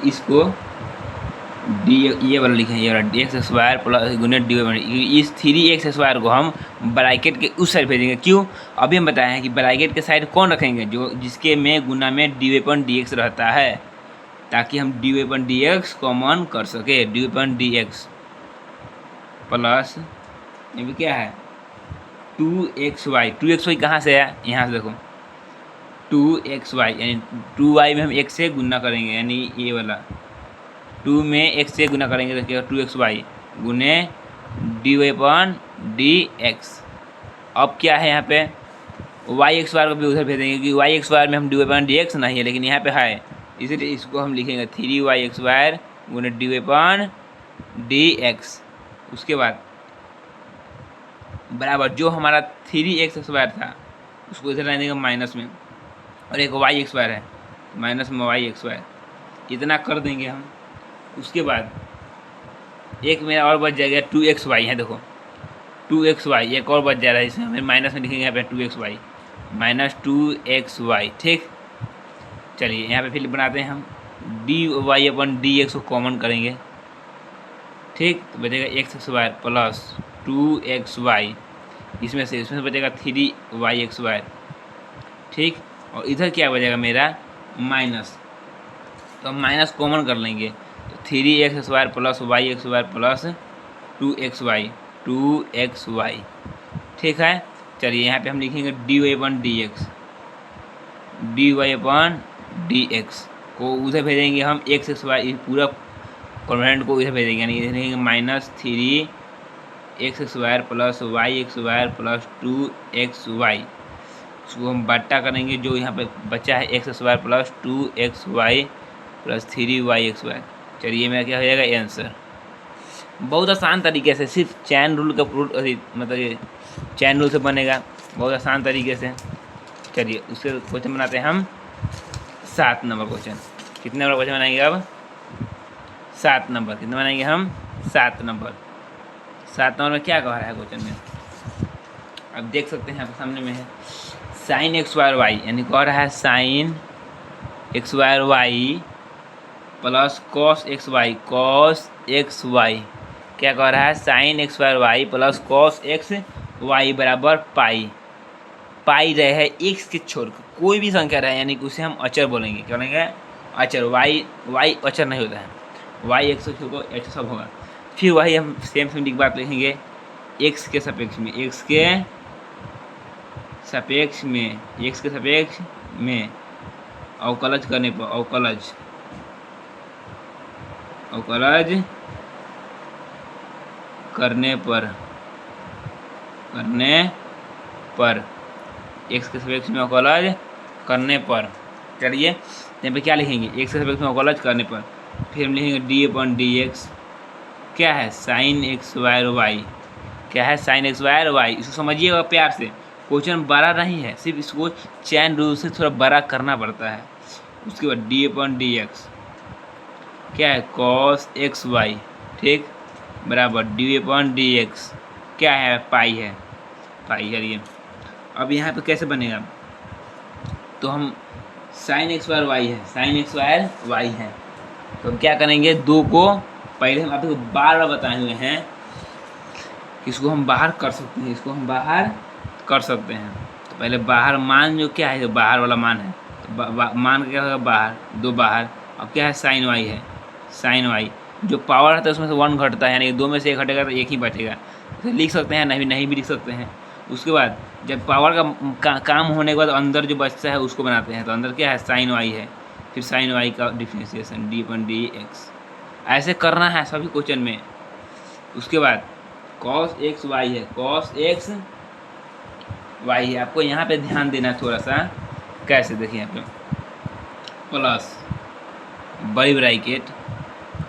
इसको डी ये वाला लिखें, ये वाला एक्स स्क्वायर प्लस गुने डी, इस 3x स्क्वायर को हम ब्रैकेट के उस साइड भेजेंगे। क्यों, अभी हम बताए हैं कि ब्रैकेट के साइड कौन रखेंगे, जो जिसके में गुना में डी अपन डी एक्स रहता है, ताकि हम d upon d x common कर सके। D upon d x plus ये भी क्या है 2xy कहाँ से है, यहाँ से देखो 2xy, यानी 2y में हम x से गुना करेंगे, यानी ये वाला 2 में x से गुना करेंगे तो क्या 2xy गुने dy/dx। अब क्या है यहाँ पे वाई एक्स वार को भी उधर भेजेंगे क्योंकि वाई एक्स वार में हम dy/dx नहीं है, लेकिन यहाँ पे है, इसलिए इसको हम लिखेंगे 3y(x²) गुने dy/dx। उसके बाद बराबर जो हमारा 3x² था उसको इधर लाने देंगे माइनस में, और एक y(x²) है माइनस में y(x²), इतना कर देंगे हम। उसके बाद एक मेरा और बच जाएगा 2xy है, देखो 2xy एक और बच जा रहा है, इसमें हमें माइनस में लिखेंगे यहाँ पे 2xy माइनस 2xy। ठीक, चलिए यहाँ पे फिर बनाते हैं हम dy/dx को कॉमन करेंगे। ठीक, तो बचेगा x² प्लस 2xy, इसमें से बचेगा 3y(x²). ठीक, और इधर क्या बचेगा मेरा माइनस, तो हम माइनस कॉमन कर लेंगे, तो 3x² plus y(x² plus 2xy। ठीक है, चलिए यहाँ पे हम लिखेंगे dy/dx को उधर भेजेंगे हम x(y), पूरा कॉन्वेंट को इधर भेजेंगे, यानी इधर लिखेंगे minus 3x² plus y(x² plus 2xy। उसको हम बट्टा करेंगे, जो यहाँ पे बचा है x² plus 2xy plus 3y(x²). चलिए मेरा क्या हो जाएगा आंसर। बहुत आसान तरीके से, सिर्फ चैन रूल का मतलब ये चैन रूल से बनेगा, बहुत आसान तरीके से। चलिए उसके क्वेश्चन बनाते हैं हम 7 नंबर क्वेश्चन। कितने नंबर क्वेश्चन बनाएंगे अब 7 नंबर। कितने बनाएंगे हम 7 नंबर। 7 नंबर में क्या कह रहा है क्वेश्चन में, अब देख सकते हैं आपके सामने में है sin x²y, यानी कह रहा है sin x²y plus cos xy क्या कह रहा है sin x²y plus cos xy बराबर पाई रहे है x के छोड़ कर कोई भी संख्या रहे, यानी कि उसे हम अचर बोलेंगे। क्या बोलेंगे अचर, y अचर नहीं होता है, y x से छोड़ कर x सब होगा। फिर वही हम सेम की बात लिखेंगे x के सापेक्ष में अवकलज करने पर अवकलज करने पर x के सापेक्ष में अवकलज करने पर। चलिए यहाँ पे क्या लिखेंगे x के सापेक्ष में अवकलज करने पर, फिर हम लिखेंगे dy/dx क्या है sin x²y, क्या है sin x²y। इसको समझिएगा प्यार से, क्वेश्चन बड़ा नहीं है, सिर्फ इसको चैन रूल से थोड़ा बड़ा करना पड़ता है। उसके बाद dy/dx क्या है cos xy, ठीक, बराबर dy/dx क्या है पाई। चलिए अब यहाँ पे कैसे बनेगा, तो हम sin x²y है, तो हम क्या करेंगे 2 को पहले हम आपको बार बताए हुए हैं, इसको हम बाहर कर सकते हैं, तो पहले बाहर मान जो क्या है, जो बाहर वाला मान है, तो मान क्या होगा बाहर 2 बाहर। अब क्या है sin y जो पावर रहता है उसमें से 1 घटता है, यानी 2 में से 1 घटेगा तो 1 ही बचेगा, तो लिख सकते हैं, नहीं भी लिख सकते हैं। उसके बाद जब पावर का काम होने के बाद अंदर जो बचता है उसको बनाते हैं, तो अंदर क्या है sin y है, फिर sin y का डिफ्रेंशिएशन dy/dx ऐसे करना है सभी क्वेश्चन में। उसके बाद cos xy है, आपको यहाँ पे ध्यान देना है थोड़ा सा, कैसे देखिए यहाँ पे प्लस बड़ी ब्रैकेट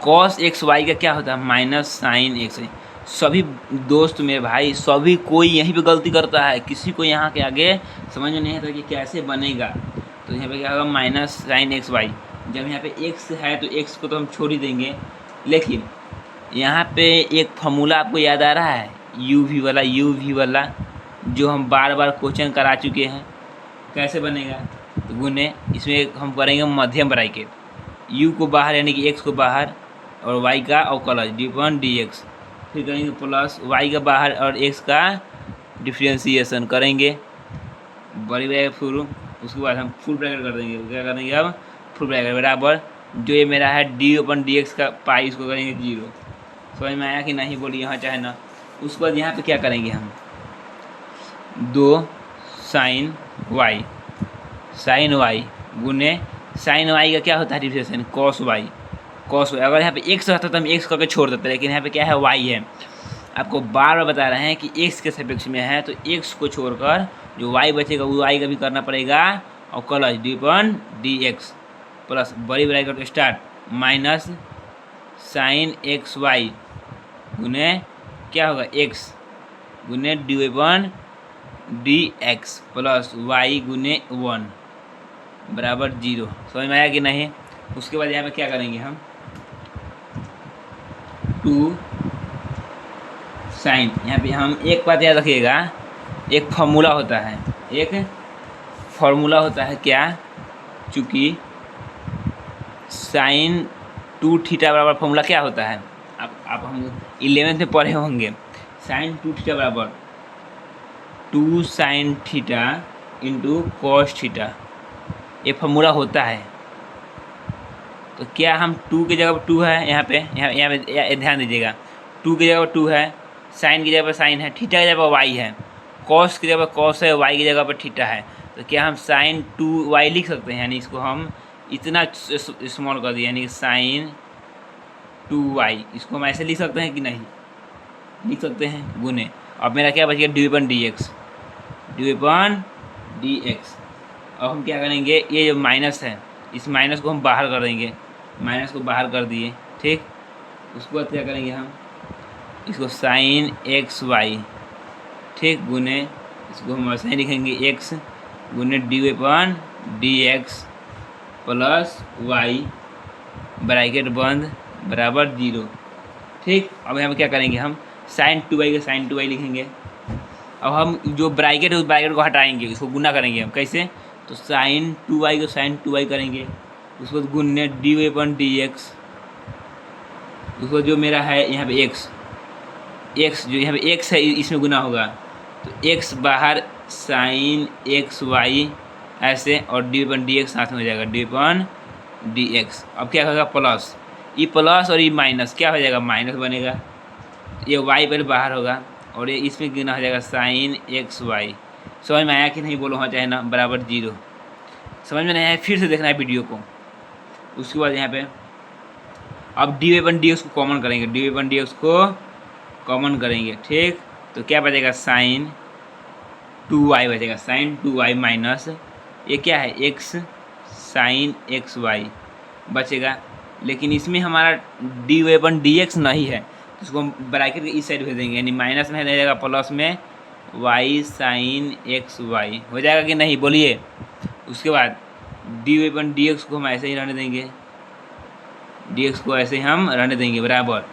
cos xy का क्या होता है माइनस sin x। सभी दोस्त मेरे भाई सभी कोई यहीं पे गलती करता है, किसी को यहाँ के आगे समझ में नहीं आता कि कैसे बनेगा। तो यहाँ पे क्या होगा माइनस sin xy, जब यहाँ पे x है तो x को तो हम छोड़ ही देंगे, लेकिन यहाँ पे एक फॉर्मूला आपको याद आ रहा है u v वाला जो हम बार क्वेश्चन करा चुके हैं, कैसे बनेगा, तो गुने इसमें हम करेंगे मध्यम ब्रैकेट, u को बाहर यानी कि x को बाहर और y का अवकलज dy/dx, फिर करेंगे प्लस y का बाहर और x का डिफ्रेंशिएशन करेंगे बड़ी ब्रैकेट शुरू। उसके बाद हम फुल ब्रैकेट कर देंगे, क्या करेंगे अब फुल ब्रैकेट बराबर जो ये मेरा है dy/dx का पाई, इसको करेंगे 0। समझ में आया कि नहीं बोलिए हाँ चाहे ना। उसके बाद यहाँ पे क्या करेंगे हम 2 sin y गुने sin y का क्या होता है differentiation cos y, cos y. अगर यहाँ पे एक्स रहता तो हम एक्स करके छोड़ देते, लेकिन यहाँ पे क्या है, वाई है। आपको बार बार बता रहे हैं कि एक्स के सापेक्ष में है, तो एक्स को छोड़कर जो वाई बचेगा वो वाई का भी करना पड़ेगा, और कॉलज d upon d x plus बड़ी bracket start minus sine x y गुने क्या होगा, एक्स गुने d upon d x plus y गुने 1 बराबर 0। समझ में आया कि नहीं। उसके बाद यहाँ पे क्या करेंगे हम, 2 साइन, यहाँ पे हम एक बात याद रखिएगा, एक फार्मूला होता है, एक फार्मूला होता है क्या, चूँकि साइन 2 थीटा बराबर फार्मूला क्या होता है, आप हम 11th में पढ़े होंगे। साइन 2 थीटा बराबर 2 sine theta into cos theta, ये फार्मूला होता है। तो क्या हम 2 की जगह पर 2 है, यहाँ पे ध्यान दीजिएगा, 2 की जगह पर 2 है, साइन की जगह पर साइन है, थीटा की जगह पर वाई है, कॉस की जगह पर कॉस है, वाई की जगह पर थीटा है। तो क्या हम साइन 2 वाई लिख सकते हैं, यानी इसको हम इतना स्मॉल कर दिए, यानी साइन 2 वाई, इसको हम ऐसे लिख सकते हैं कि नहीं, लिख सकते हैं गुने। अब मेरा क्या बच गया, D upon d x, D upon d x. अब हम क्या करेंगे, ये जो माइनस है इस माइनस को हम बाहर कर देंगे, माइनस को बाहर कर दिए, ठीक। उसके बाद क्या करेंगे हम, इसको साइन एक्स वाई, ठीक, गुने इसको हम ऐसे ही लिखेंगे एक्स गुने d upon d x plus y bracket बंद बराबर 0, ठीक। अब यहाँ पर क्या करेंगे, हम साइन 2y का साइन 2y लिखेंगे। अब हम जो ब्रैकेट है उस ब्रैकेट को हटाएंगे, इसको गुना करेंगे हम कैसे, तो साइन 2y को साइन 2y करेंगे, उसको गुनने डी अपन डी एक्स, उसको जो मेरा है यहाँ पे एक्स जो यहाँ पे एक्स है इसमें गुना होगा, तो एक्स बाहर साइन एक्स वाई ऐसे, और डी अपन डी एक्स साथ में हो जाएगा, डी अपन डी एक्स। अब क्या होगा, प्लस ये प्लस और ये माइनस क्या हो जाएगा, माइनस बनेगा, ये वाई पहले बाहर होगा और ये इसमें गुना हो जाएगा साइन एक्स वाई। समझ में आया कि नहीं, बोलो हाँ चाहे ना, बराबर 0। समझ में नहीं आया फिर से देखना है वीडियो को। उसके बाद यहाँ पे अब डी अपन डी एक्स को कॉमन करेंगे, डी अपन डी एक्स को कॉमन करेंगे, ठीक। तो क्या बचेगा, साइन 2y बचेगा, साइन 2y माइनस ये क्या है, एक्स साइन एक्स वाई बचेगा। लेकिन इसमें हमारा डी अपन डी एक्स नहीं है, तो उसको हम ब्रैकेट के इस साइड भेज देंगे, यानी माइनस में रहेगा प्लस में वाई साइन एक्स वाई हो जाएगा कि नहीं, बोलिए। उसके बाद डी अपन डी एक्स को हम ऐसे ही रहने देंगे, डी एक्स को ऐसे ही हम रहने देंगे बराबर,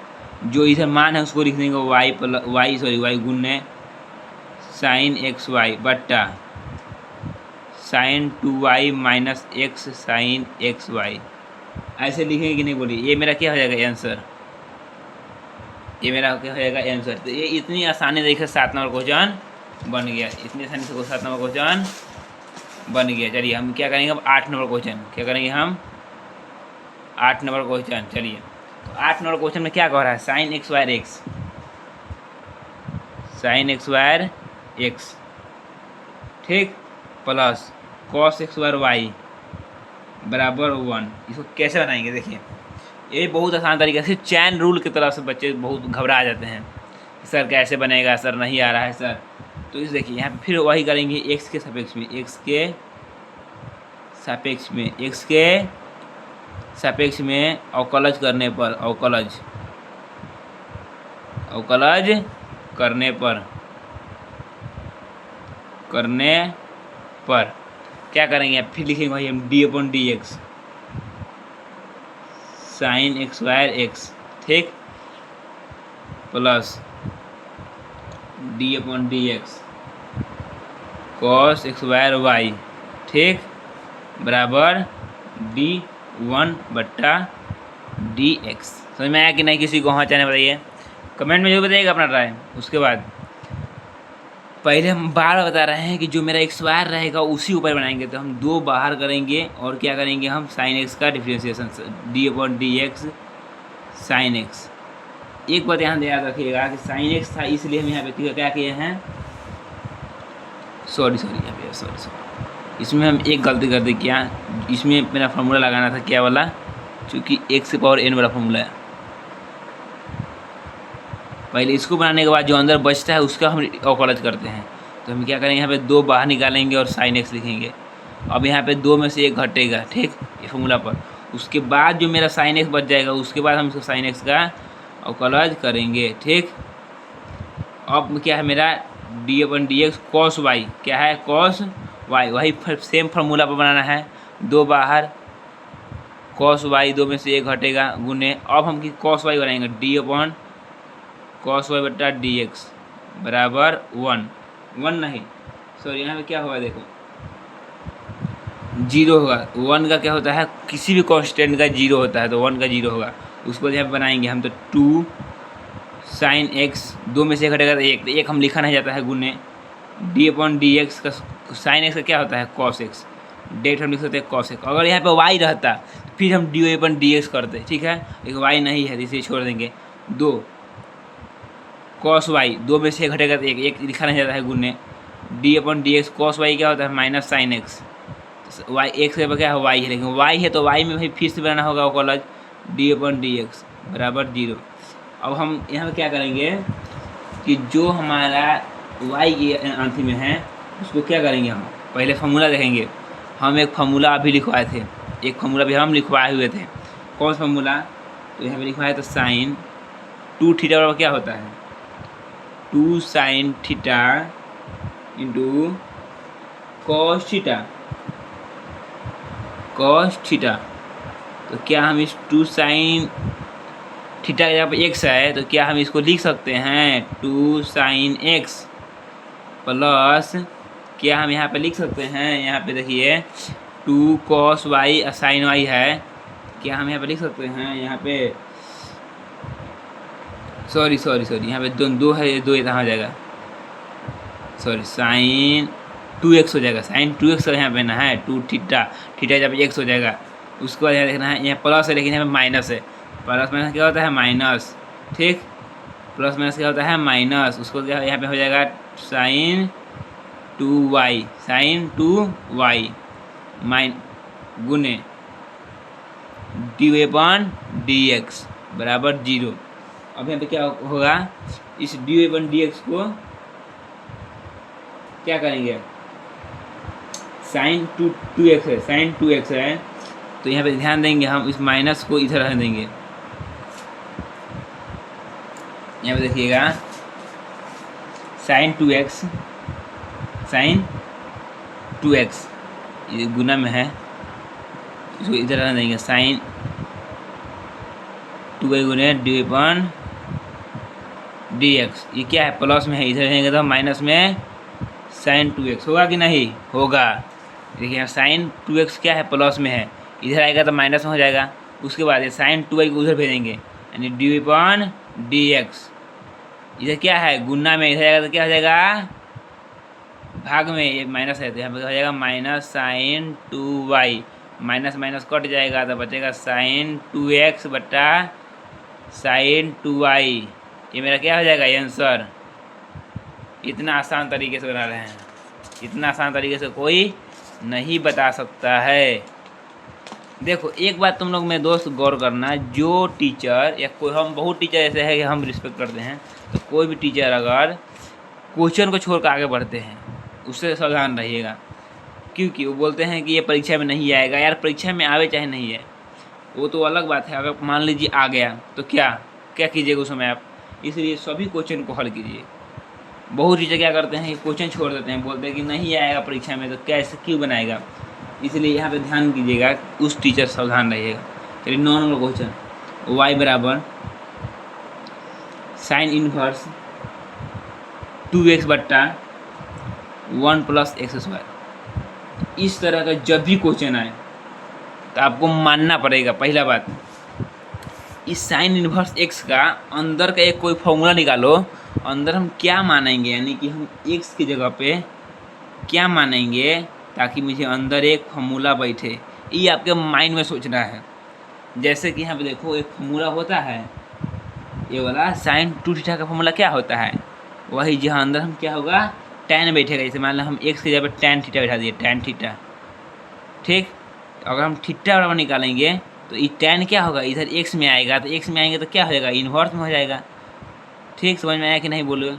जो इधर मान है उसको लिख देंगे वाई गुने साइन एक्स वाई बट्टा sine 2y minus x sine x y, ऐसे लिखेंगे कि नहीं, बोलिए। ये मेरा क्या हो जाएगा आंसर, ये मेरा क्या हो जाएगा आंसर। तो ये इतनी आसानी तरीके से 7 नंबर क्वेश्चन बन गया, इतनी आसानी से 7 नंबर क्वेश्चन बन गया। चलिए हम क्या करेंगे, अब 8 नंबर क्वेश्चन, क्या करेंगे हम 8 नंबर क्वेश्चन। चलिए तो 8 नंबर क्वेश्चन में क्या कह रहा है, साइन एक्स वायर एक्स, साइन एक्स वायर एक्स, ठीक, प्लस कॉस एक्स वायर वाई बराबर 1। इसको कैसे बनाएंगे, देखिए ये बहुत आसान तरीके से, चैन रूल की तरफ से बच्चे बहुत घबरा जाते हैं, सर कैसे बनेगा, सर नहीं आ रहा है सर। तो इस देखिए यहाँ पे फिर वही करेंगे, एक्स के सापेक्ष में, एक्स के सापेक्ष में, एक्स के सापेक्ष में अवकलज करने पर, अवकलज करने पर क्या करेंगे, फिर लिखेंगे भाई हम d upon d x sine x वायर एक्स, ठीक, plus d upon d x cos x वायर वाई, ठीक, बराबर D1 बट्टा डी एक्स। समझ में आया कि नहीं, किसी को हाँ चाहने बताइए, कमेंट में जो बताइएगा अपना राय। उसके बाद पहले हम बार बता रहे हैं कि जो मेरा एक्स वायर रहेगा उसी ऊपर बनाएंगे, तो हम 2 बाहर करेंगे और क्या करेंगे, हम साइन एक्स का differentiation D upon d x sine x. एक बात यहाँ याद रखिएगा कि साइन एक्स था, इसलिए हम यहाँ पे क्या किए हैं, सॉरी यहाँ पे सॉरी इसमें हम एक गलती कर दी, क्या, इसमें मेरा फार्मूला लगाना था क्या वाला, क्योंकि x की पावर n वाला फॉर्मूला है। पहले इसको बनाने के बाद जो अंदर बचता है उसका हम अवकलज करते हैं। तो हम क्या करेंगे, यहाँ पे 2 बाहर निकालेंगे और साइन x लिखेंगे। अब यहाँ पे 2 में से 1 घटेगा, ठीक, ये फॉर्मूला पर। उसके बाद जो मेरा साइन x बच जाएगा उसके बाद हम इसको साइन x का अवकलज करेंगे, ठीक। अब क्या है मेरा d/dx cos y, क्या है cos y, वही सेम फार्मूला पर बनाना है। 2 बाहर, cos y 2 में से 1 घटेगा गुने, अब हम cos y बनाएंगे d/cos y बटा dx बराबर 1 नहीं, सॉरी यहाँ पे क्या होगा देखो 0 होगा। 1 का क्या होता है, किसी भी कांस्टेंट का 0 होता है, तो 1 का 0 होगा। उसको यहाँ बनाएंगे हम, तो 2 साइन x 2 में से घटेगा तो 1, तो 1 हम लिखा नहीं जाता है गुने d/dx का साइन x का क्या होता है cos x, डेट हम लिख सकते हैं cos x। अगर यहाँ पे y रहता फिर हम dy/dx करते, ठीक है, एक y नहीं है इसे छोड़ देंगे। 2 cos y 2 में से घटेगा तो 1 लिखा नहीं जाता है गुने d/dx cos y क्या होता है minus sine x, y x के क्या है y है, लेकिन y है तो y में भाई फिर से बनाना होगा अवकलज d/dx बराबर 0। अब हम यहाँ पे क्या करेंगे कि जो हमारा y की अंत में है उसको क्या करेंगे, हम पहले फार्मूला देखेंगे। हम एक फार्मूला अभी लिखवाए थे, एक फार्मूला भी हम लिखवाए हुए थे। कौन सा फार्मूला, तो यहाँ पे लिखवाया तो साइन 2 थीटा बराबर क्या होता है 2 sine theta into cos theta. तो क्या हम इस 2 साइन थीटा के जगह पे x है तो क्या हम इसको लिख सकते हैं 2 साइन x प्लस क्या हम यहाँ पे लिख सकते हैं, यहाँ पे देखिए 2 cos y साइन y है, क्या हम यहाँ पे लिख सकते हैं, यहाँ पे सॉरी यहाँ पे 2 है, 2 यहाँ हो जाएगा, सॉरी साइन 2x हो जाएगा, साइन 2x यहाँ पे ना है 2 थीटा जब x हो जाएगा। उसके बाद यहाँ देखना है, यहाँ प्लस है लेकिन यहाँ पे माइनस है, प्लस माइनस क्या होता है माइनस, ठीक, प्लस माइनस क्या होता है माइनस। उसको क्या यहाँ पे हो जाएगा साइन 2y माइन गुने dy/dx बराबर 0। अब यहाँ पे क्या होगा, इस dy/dx को क्या करेंगे, साइन 2x है, साइन 2x है, तो यहाँ पे ध्यान देंगे हम इस माइनस को इधर रहने देंगे। यहाँ पे देखिएगा साइन 2x ये गुना में है, इसको इधर रहने देंगे, साइन 2y गुने dy/dx, ये क्या है प्लस में है, इधर रहेंगे तो माइनस में साइन 2x होगा कि नहीं होगा। देखिए यहाँ साइन 2x क्या है प्लस में है, इधर आएगा तो माइनस में हो जाएगा। उसके बाद ये साइन 2y को उधर भेजेंगे यानी dy/dx, इधर क्या है गुना में, इधर आएगा तो क्या हो जाएगा भाग में, ये माइनस है तो यहाँ पे हो जाएगा minus sine 2y, minus minus cut जाएगा तो बचेगा साइन 2x बटा साइन 2y। ये मेरा क्या हो जाएगा आंसर। इतना आसान तरीके से बना रहे हैं, इतना आसान तरीके से कोई नहीं बता सकता है। देखो एक बात तुम लोग मेरे दोस्त गौर करना, जो टीचर या कोई, हम बहुत टीचर ऐसे है कि हम रिस्पेक्ट करते हैं, तो कोई भी टीचर अगर क्वेश्चन को छोड़ कर आगे बढ़ते हैं उससे सावधान रहिएगा, क्योंकि वो बोलते हैं कि ये परीक्षा में नहीं आएगा। यार परीक्षा में आवे चाहे नहीं है वो तो अलग बात है, अगर मान लीजिए आ गया तो क्या कीजिएगा उस समय आप, इसलिए सभी क्वेश्चन को हल कीजिए। बहुत टीचर क्या करते हैं, क्वेश्चन छोड़ देते हैं, बोलते हैं कि नहीं आएगा परीक्षा में तो कैसे क्यों बनाएगा, इसलिए यहाँ पे ध्यान कीजिएगा, उस टीचर सावधान रहिएगा। चलिए 9 नंबर क्वेश्चन, y बराबर साइन इनवर्स 2x बट्टा 1 + x²। इस तरह का जब भी क्वेश्चन आए तो आपको मानना पड़ेगा, पहला बात इस साइन इनवर्स x का अंदर का एक कोई फॉर्मूला निकालो, अंदर हम क्या मानेंगे, यानी कि हम x की जगह पे क्या मानेंगे ताकि मुझे अंदर एक फॉर्मूला बैठे, ये आपके माइंड में सोचना है। जैसे कि यहाँ पे देखो एक फॉर्मूला होता है, ये वाला साइन 2 थीटा का फॉर्मूला क्या होता है, वही जहाँ अंदर हम क्या होगा tan बैठेगा। जैसे मान लो हम x की जगह पे tan थीटा बैठा दिए, tan थीटा, ठीक। अगर हम थीटा बराबर निकालेंगे तो ये tan क्या होगा, इधर x में आएगा, तो x में आएंगे तो क्या हो जाएगा, इन्वर्स में हो जाएगा। ठीक, समझ में आया कि नहीं, बोलो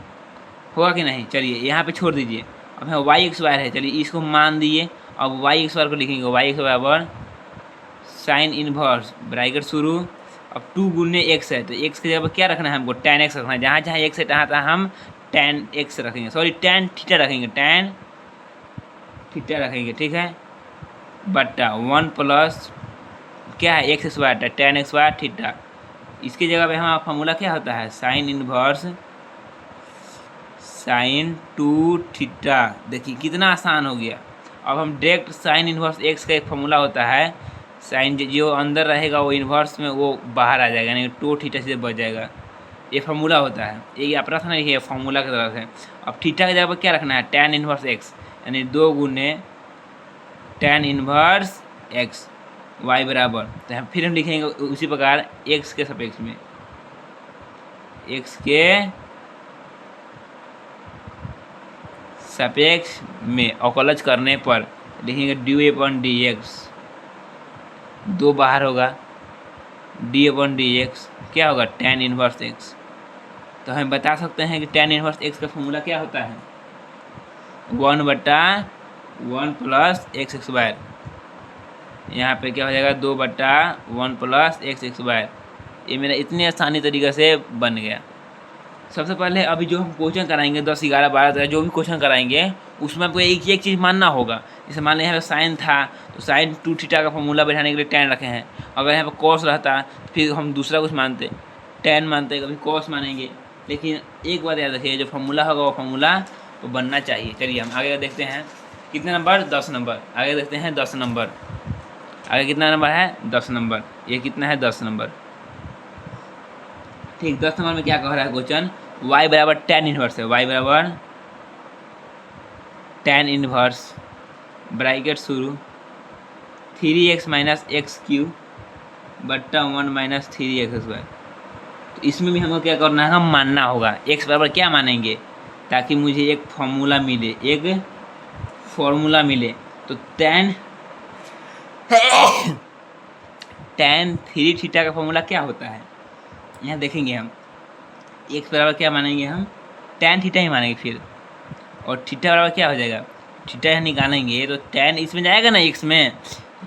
होगा कि नहीं। चलिए यहाँ पे छोड़ दीजिए। अब यहाँ वाई एक्स वायर है, चलिए इसको मान दिए। अब वाई एक्स वायर को लिखेंगे, वाई एक्स बराबर साइन इनवर्स ब्रैकेट शुरू। अब 2 गुने एक्स है, तो एक्स की जगह पर क्या रखना है हमको, tan एक्स रखना है। जहाँ जहाँ एक्स है तहाँ हम tan एक्स रखेंगे, सॉरी tan थीटा रखेंगे, tan थीटा रखेंगे। ठीक है, बट्टा 1 प्लस क्या है, x square, tan x wire theta. इसकी जगह पे हमारा फॉर्मूला क्या होता है, साइन इनवर्स साइन 2 थीटा। देखिए कितना आसान हो गया। अब हम डायरेक्ट साइन इनवर्स एक्स का एक फॉर्मूला होता है, साइन जो अंदर रहेगा वो इन्वर्स में वो बाहर आ जाएगा, यानी 2 थीटा से बच जाएगा। ये फार्मूला होता है, ये अपना था नहीं, ये फार्मूला की तरफ है। अब थीटा की जगह पर क्या रखना है, tan इनवर्स एक्स, यानी 2 गुने tan इनवर्स एक्स वाई बराबर। तो फिर हम लिखेंगे उसी प्रकार एक्स के सापेक्ष में, एक्स के सापेक्ष में अवकलज करने पर लिखेंगे डी अपॉन डी एक्स, 2 बाहर होगा, डी अपॉन डी एक्स क्या होगा, tan इनवर्स एक्स। तो हम बता सकते हैं कि tan इनवर्स एक्स का फॉर्मूला क्या होता है, 1/1 प्लस एक्स स्क्वायर। यहाँ पे क्या हो जाएगा, 2/1 प्लस एक्स स्क्वायर। ये मेरा इतनी आसानी तरीके से बन गया। सबसे पहले अभी जो हम क्वेश्चन कराएंगे 10, 11, 12 तक जो भी क्वेश्चन कराएंगे उसमें आपको एक चीज़ मानना होगा। जैसे मान लें यहाँ पे साइन था तो साइन 2 थीटा का फॉर्मूला बैठाने के लिए tan रखे हैं। अगर यहाँ पे कॉस रहता फिर हम दूसरा कुछ मानते, tan मानते, कभी कॉस मानेंगे। लेकिन एक बात याद रखिए, जो फॉर्मूला होगा वो फॉर्मूला वो बनना चाहिए। चलिए हम आगे देखते हैं, कितने नंबर, 10 नंबर। आगे देखते हैं 10 नंबर, आगे कितना नंबर है, 10 नंबर। ये कितना है, 10 नंबर। ठीक, 10 नंबर में क्या कह रहा है क्वेश्चन, y बराबर tan इनवर्स है, y बराबर tan इनवर्स ब्रैकेट शुरू 3x माइनस एक्स क्यू बट्टा 1 माइनस 3x स्क्वायर। तो इसमें भी हमको क्या करना है, हम मानना होगा। x बराबर क्या मानेंगे, ताकि मुझे एक फॉर्मूला मिले, एक फॉर्मूला मिले। तो tan 3 थीटा का फॉर्मूला क्या होता है, यहाँ देखेंगे हम। x बराबर क्या मानेंगे हम, tan थीटा ही मानेंगे फिर, और थीटा बराबर क्या हो जाएगा, थीटा यहाँ निकालेंगे तो tan इसमें जाएगा ना, x में।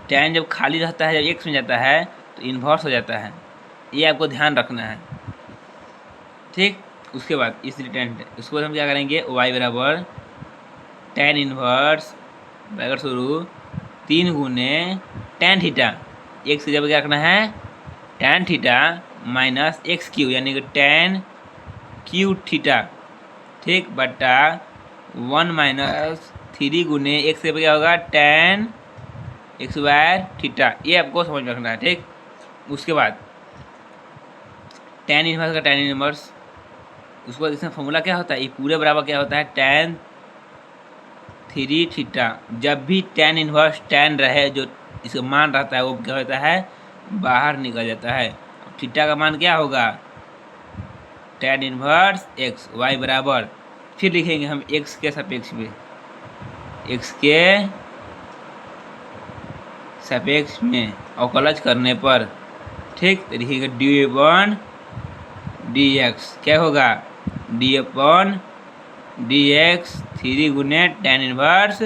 tan जब खाली रहता है, जब x में जाता है तो इन्वर्स हो जाता है, ये आपको ध्यान रखना है। ठीक, उसके बाद इसलिए tan, उसके बाद हम क्या करेंगे, y बराबर tan इन्वर्स ब्रैकेट शुरू 3 गुने tan थीटा, x की जगह क्या रखना है, tan theta minus x Q, यानी कि tan क्यू थीटा। ठीक, बट्टा 1 माइनस 3 गुने एक्स के क्या होगा, tan एक्स स्क्वायर थीटा। ये आपको समझ में रखना है। ठीक, उसके बाद tan इनवर्स का tan इनवर्स, उसके बाद इसमें फॉर्मूला क्या होता है, ये पूरे बराबर क्या होता है, tan 3 थीटा। जब भी tan इनवर्स tan रहे, जो इसका मान रहता है वो क्या होता है, बाहर निकल जाता है। थीटा का मान क्या होगा, tan इनवर्स एक्स, y बराबर, फिर लिखेंगे हम x के सापेक्ष में, x के सापेक्ष में अवकलज करने पर। ठीक, तो लिखेंगे डी अपॉन डी एक्स, क्या होगा, डी अपॉन डी एक्स 3 गुने tan इनवर्स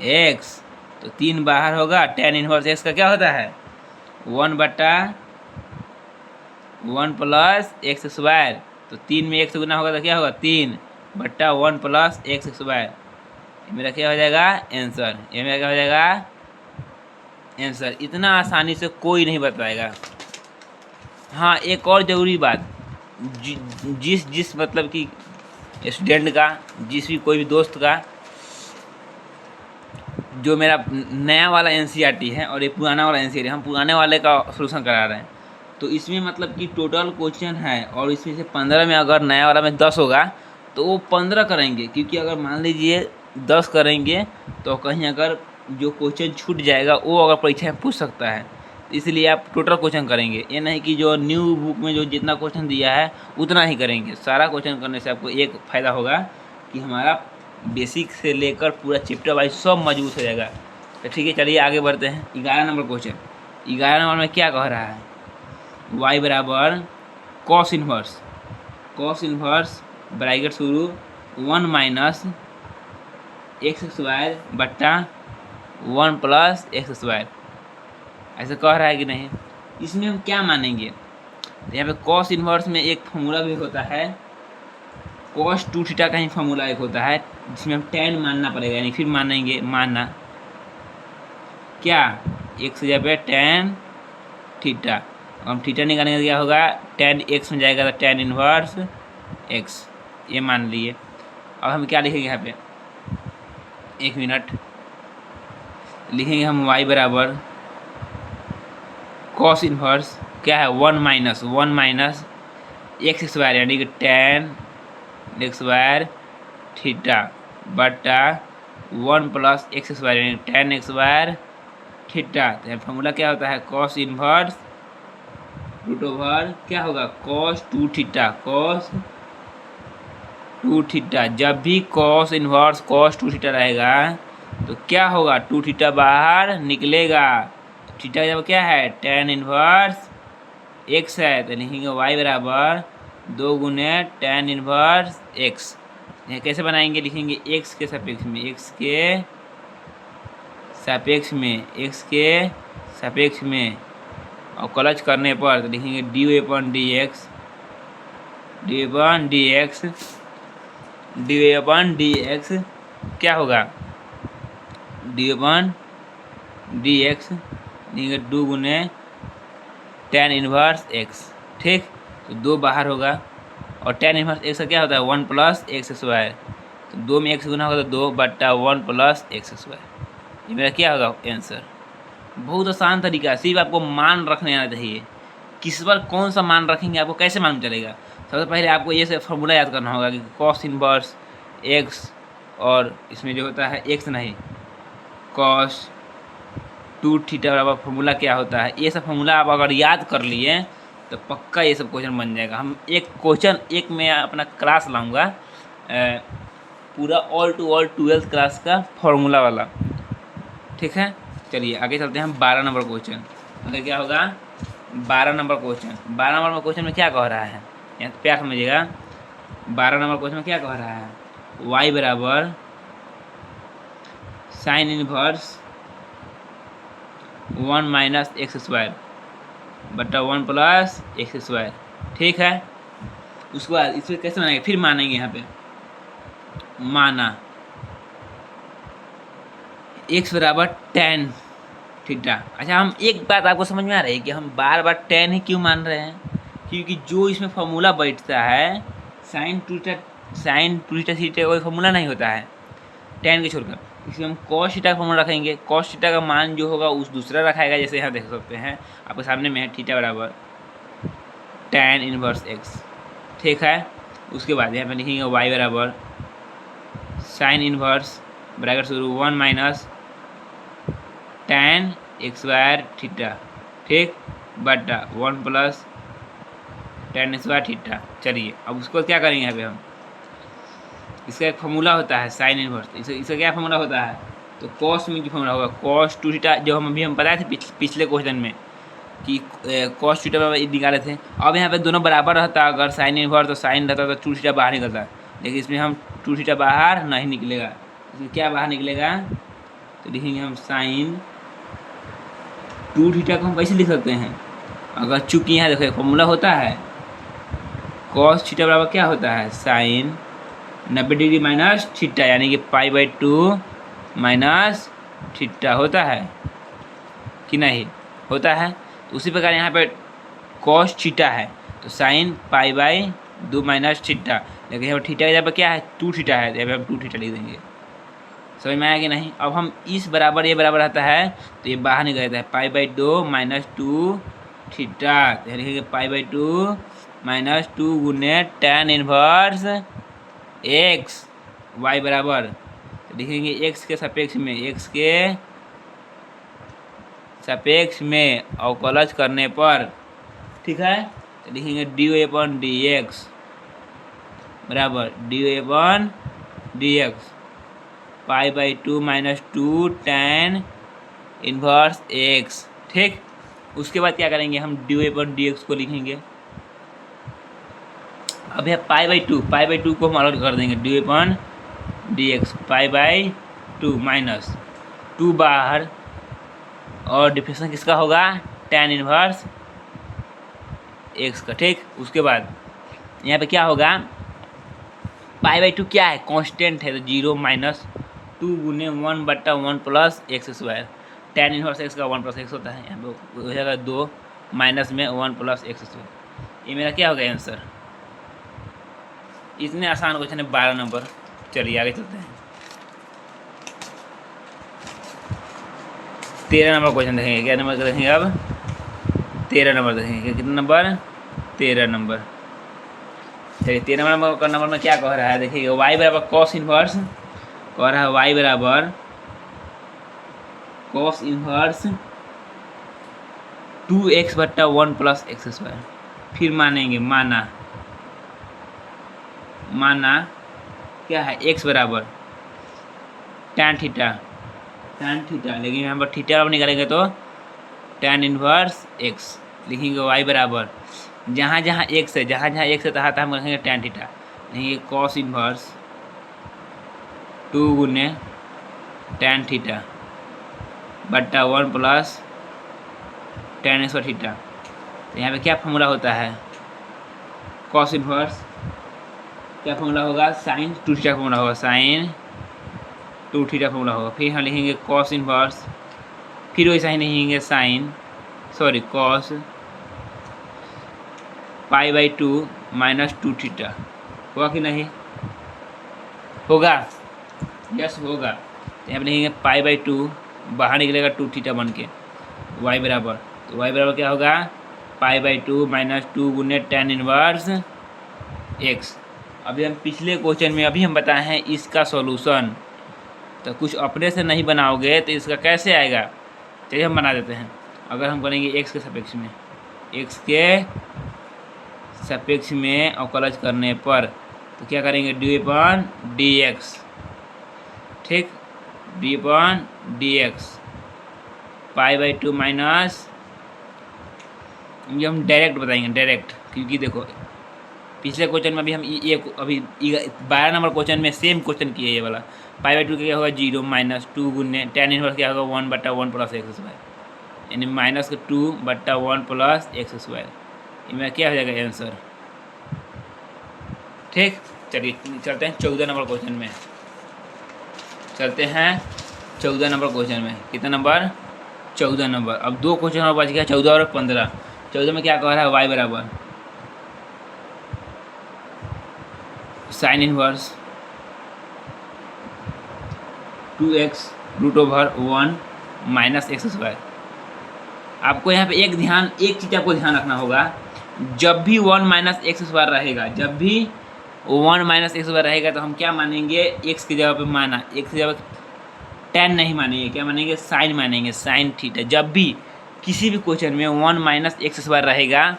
एक्स। तो 3 बाहर होगा, tan इनवर्स एक्स का क्या होता है, 1/1 प्लस एक्स स्क्वायर। तो 3 में 1 से गुना होगा तो क्या होगा, 3/1 प्लस एक्स स्क्वायर। मेरा क्या हो जाएगा, आंसर। ये मेरा क्या हो जाएगा, आंसर। इतना आसानी से कोई नहीं बताएगा। हाँ, एक और ज़रूरी बात, जिस मतलब कि स्टूडेंट का, जिस भी कोई भी दोस्त का जो मेरा नया वाला एनसीईआरटी है और ये पुराना वाला एनसीईआरटी, हम पुराने वाले का सलूशन करा रहे हैं। तो इसमें मतलब कि टोटल क्वेश्चन है, और इसमें से 15 में अगर नया वाला में 10 होगा तो वो 15 करेंगे, क्योंकि अगर मान लीजिए 10 करेंगे तो कहीं अगर जो क्वेश्चन छूट जाएगा वो अगर परीक्षा में पूछ सकता है। इसलिए आप टोटल क्वेश्चन करेंगे, ये नहीं कि जो न्यू बुक में जो जितना क्वेश्चन दिया है उतना ही करेंगे। सारा क्वेश्चन करने से आपको एक फ़ायदा होगा कि हमारा बेसिक से लेकर पूरा चैप्टर वाइज सब मजबूत हो जाएगा। तो ठीक है, चलिए आगे बढ़ते हैं। 11 नंबर क्वेश्चन, 11 नंबर में क्या कह रहा है, y बराबर cos inverse, cos inverse bracket शुरू 1 माइनस एक्स स्क्वायर बट्टा 1 प्लस एक्स स्क्वायर, ऐसा कह रहा है कि नहीं। इसमें हम क्या मानेंगे, तो यहाँ पे कॉस इन्वर्स में एक फॉर्मूला भी होता है, कॉस 2 थीटा का ही फॉर्मूला एक होता है, जिसमें हम tan मानना पड़ेगा, यानी फिर मानेंगे मानना क्या, एक्स जगह पे tan थीटा, हम थीटा निकालेंगे तो क्या होगा, tan x में जाएगा तो tan इन्वर्स x, ये मान लिए। अब हम क्या लिखेंगे यहाँ पे, एक मिनट, लिखेंगे हम y बराबर कॉस इन्वर्स क्या है, 1 माइनस एक्स स्क्वायर यानी कि tan एक्स स्क्वायर थीटा बटा 1 प्लस एक्स स्क्वायर यानी tan एक्स स्क्वायर थीटा। तो फॉर्मूला क्या होता है, कॉस इन्वर्स रूट ओवर क्या होगा, कॉस 2 थीटा, कॉस 2 थीटा। जब भी कॉस इन्वर्स कॉस 2 थीटा रहेगा तो क्या होगा, 2 थीटा बाहर निकलेगा, तो थीटा जब क्या है tan इन्वर्स x है, तो लिखेंगे y बराबर 2 गुने tan इन्वर्स x। यह कैसे बनाएंगे, लिखेंगे x के सापेक्ष में, x के सापेक्ष में, x के सापेक्ष में, और कॉलेज करने पर तो लिखेंगे dy upon dx, dy upon dx, dy upon dx क्या होगा, dy अपॉन dx लिखेंगे 2 गुने tan इन्वर्स x, ठीक। तो 2 बाहर होगा, और tan इन्वर्स x का क्या होता है 1 प्लस एक्स स्क्वायर, तो 2 में x गुना होगा तो 2 बट्टा 1 प्लस एक्स स्क्वायर, ये मेरा क्या होगा आंसर। बहुत आसान तरीका है, सिर्फ आपको मान रखने आना चाहिए, किस पर कौन सा मान रखेंगे आपको कैसे मालूम चलेगा। सबसे पहले आपको ये से फॉर्मूला याद करना होगा कि कॉस इन्वर्स x, और इसमें जो होता है x नहीं, कॉस 2 थीटा बराबर फॉर्मूला क्या होता है, ये सब फॉर्मूला आप अगर याद कर लिए तो पक्का ये सब क्वेश्चन बन जाएगा। हम एक क्वेश्चन एक में अपना क्लास लाऊंगा, पूरा all to all 12th class का फॉर्मूला वाला, ठीक है। चलिए आगे चलते हैं हम 12 नंबर क्वेश्चन। अगर क्या होगा 12 नंबर क्वेश्चन, 12 नंबर क्वेश्चन में क्या कह रहा है, यहाँ प्यार समझिएगा। 12 नंबर क्वेश्चन में क्या कह रहा है, y बराबर sine inverse 1 minus x square बटा 1 प्लस एक्स स्क्वायर, ठीक है। उसके बाद इसको कैसे मानेंगे, फिर मानेंगे यहाँ पे, माना x बराबर tan थीटा। अच्छा, हम एक बात आपको समझ में आ रही है कि हम बार बार tan ही क्यों मान रहे हैं, क्योंकि जो इसमें फॉर्मूला बैठता है साइन टू थीटा थीटा कोई फॉर्मूला नहीं होता है tan के छोड़कर, इसमें हम cos थीटा का फॉर्मूला रखेंगे, cos थीटा का मान जो होगा उस दूसरा रखाएगा, जैसे यहाँ देख सकते हैं आपके सामने में है थीटा बराबर tan इनवर्स x, ठीक है। उसके बाद यहाँ पे लिखेंगे y बराबर साइन इनवर्स ब्रैकेट शुरू 1 minus tan x square theta, ठीक, बटा 1 plus tan x square theta. चलिए अब उसको क्या करेंगे, यहाँ पे हम इसका एक फॉर्मूला होता है साइन इनवर्स, इसका क्या फॉर्मूला होता है, तो कॉस में जो फॉर्मूला होगा cos 2 थीटा, जो हम बताए थे पिछले क्वेश्चन में कि cos थीटा निकाले थे। अब यहाँ पे दोनों बराबर रहता, अगर साइन इनवर्स तो साइन रहता तो 2 थीटा बाहर निकलता, लेकिन इसमें हम 2 थीटा बाहर नहीं निकलेगा, इसमें क्या बाहर निकलेगा, तो लिखेंगे हम साइन 2 थीटा को हम कैसे लिख सकते हैं, अगर चूंकि यहाँ देखो फॉर्मूला होता है cos थीटा बराबर क्या होता है साइन 90 डिग्री माइनस थीटा, यानी कि π/2 माइनस थीटा होता है कि नहीं, होता है। तो उसी प्रकार यहाँ पे cos थीटा है तो साइन π/2 माइनस थीटा, लेकिन यहाँ पर थीटा की जगह पर क्या है 2 थीटा है, तो यहाँ पे हम 2 थीटा लिख देंगे। समझ में आया कि नहीं। अब हम इस बराबर ये बराबर आता है तो ये बाहर निकल जाता है π/2 माइनस 2 थीटा, तो लिखेंगे π/2 माइनस 2 गुने tan इनवर्स x, y बराबर तो लिखेंगे x के सापेक्ष में, x के सापेक्ष में अवकलज करने पर, ठीक है, तो लिखेंगे dy अपॉन dx बराबर dy upon dx π/2 minus 2 tan inverse x, ठीक। उसके बाद क्या करेंगे, हम डी वाई पर डी एक्स को लिखेंगे। अब है पाई बाई टू को हम अलग कर देंगे, डी वाई पर डी एक्स, पाई/2 माइनस 2 बाहर, और डिफरेंशियल किसका होगा, tan इनवर्स एक्स का। ठीक, उसके बाद यहाँ पे क्या होगा, पाई/2 क्या है, कांस्टेंट है, तो 0 माइनस 2 गुने 1/1 plus x square. tan inverse x का 1 प्लस एक्स होता है, यहाँ पे हो जाएगा 2 माइनस में 1 प्लस एक्स स्क्वायर। ये मेरा क्या होगा आंसर। इतने आसान क्वेश्चन है 12 नंबर। चलिए आगे चलते हैं, 13 नंबर क्वेश्चन देखेंगे। क्या नंबर देखेंगे अब, 13 नंबर देखेंगे। कितना नंबर, 13 नंबर। चलिए 13 नंबर में क्या कह रहा है, देखिए y बराबर कॉस इनवर्स, कह रहा है y बराबर cos inverse 2x/1 plus x square. फिर मानेंगे, माना क्या है, x बराबर tan थीटा, लेकिन यहाँ पर थीटा अब निकालेंगे तो tan इनवर्स x लिखेंगे। y बराबर जहाँ जहाँ x है, तहाँ तहाँ हम लिखेंगे tan थीटा, लिखेंगे cos इनवर्स 2 गुने tan थीटा बट्टा 1 प्लस tan स्क्वायर थीटा। तो यहाँ पे क्या फॉर्मूला होता है, cos इनवर्स क्या फॉर्मूला होगा, साइन 2 थीटा फॉर्मूला होगा, साइन 2 थीटा फॉर्मूला होगा। फिर हम लिखेंगे कॉस इनवर्स, फिर वैसा ही लिखेंगे कॉस पाई/2 माइनस 2 थीटा। होगा कि नहीं, होगा, यस होगा। तो यहाँ पे लिखेंगे पाई/2, बाहर निकलेगा 2 थीटा बन के, y बराबर, तो y बराबर क्या होगा, पाई/2 माइनस 2 गुने tan इनवर्स x। अभी हम पिछले क्वेश्चन में अभी हम बताए हैं इसका सॉल्यूशन, तो कुछ अपने से नहीं बनाओगे तो इसका कैसे आएगा। चलिए हम बना देते हैं। अगर हम करेंगे x के सापेक्ष में अवकलज करने पर, तो क्या करेंगे, dy/dx। ठीक, dy/dx पाई/2 माइनस, ये हम डायरेक्ट बताएंगे, डायरेक्ट, क्योंकि देखो पिछले क्वेश्चन में अभी 12 नंबर क्वेश्चन में सेम क्वेश्चन किया ये वाला। पाई/2 क्या होगा, 0 माइनस 2 गुने tan इनवर्स क्या होगा, 1/1 प्लस एक्स स्क्वायर, यानी माइनस 2/1 प्लस एक्स स्क्वायर। इनमें क्या हो जाएगा आंसर। ठीक, चलिए चलते हैं 14 नंबर क्वेश्चन में। कितना नंबर, 14 नंबर। अब 2 क्वेश्चन और बच गया, 14 और 15। 14 में क्या कह रहा है, y बराबर sine inverse 2x√1 minus x square. आपको यहाँ पे एक चीज़ आपको ध्यान रखना होगा, जब भी 1 माइनस एक्स स्क्वायर रहेगा, तो हम क्या मानेंगे, x की जगह पे माना, x की जगह tan नहीं मानेंगे, क्या मानेंगे, साइन मानेंगे, साइन थीटा। जब भी किसी भी क्वेश्चन में 1 माइनस एक्स स्क्वायर रहेगा,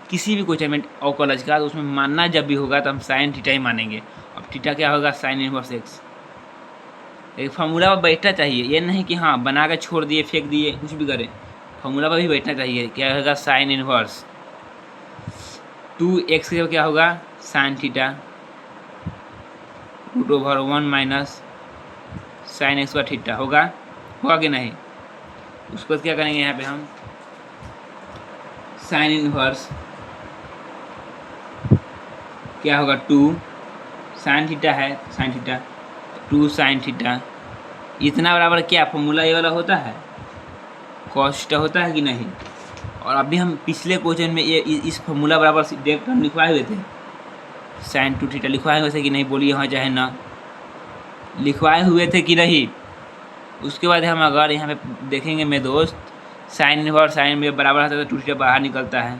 किसी भी क्वेश्चन में अवकलज का, तो उसमें मानना जब भी होगा तो हम साइन थीटा ही मानेंगे। अब थीटा क्या होगा, साइन इनवर्स एक्स। एक फार्मूला पर बैठना चाहिए, ये नहीं कि हाँ बना कर छोड़ दिए, फेंक दिए, कुछ भी करें, फार्मूला पर भी बैठना चाहिए। क्या होगा, साइन इनवर्स 2x के क्या होगा, sine theta √1 minus sine x square theta. होगा कि नहीं। उसके बाद क्या करेंगे, यहाँ पे हम साइन इनवर्स क्या होगा, 2 साइन थीटा है, 2 साइन थीटा, इतना बराबर क्या फॉर्मूला ये वाला होता है, कॉस थीटा होता है कि नहीं। और अभी हम पिछले क्वेश्चन में ये इस फॉर्मूला बराबर डायरेक्ट हम लिखवाए हुए थे, साइन 2 थीटा लिखवाए हुए थे कि नहीं, बोलिए हाँ चाहे ना, लिखवाए हुए थे कि नहीं। उसके बाद हम अगर यहाँ पे देखेंगे मेरे दोस्त, साइन इनवर्स साइन में बराबर आता है तो 2 थीटा बाहर निकलता है।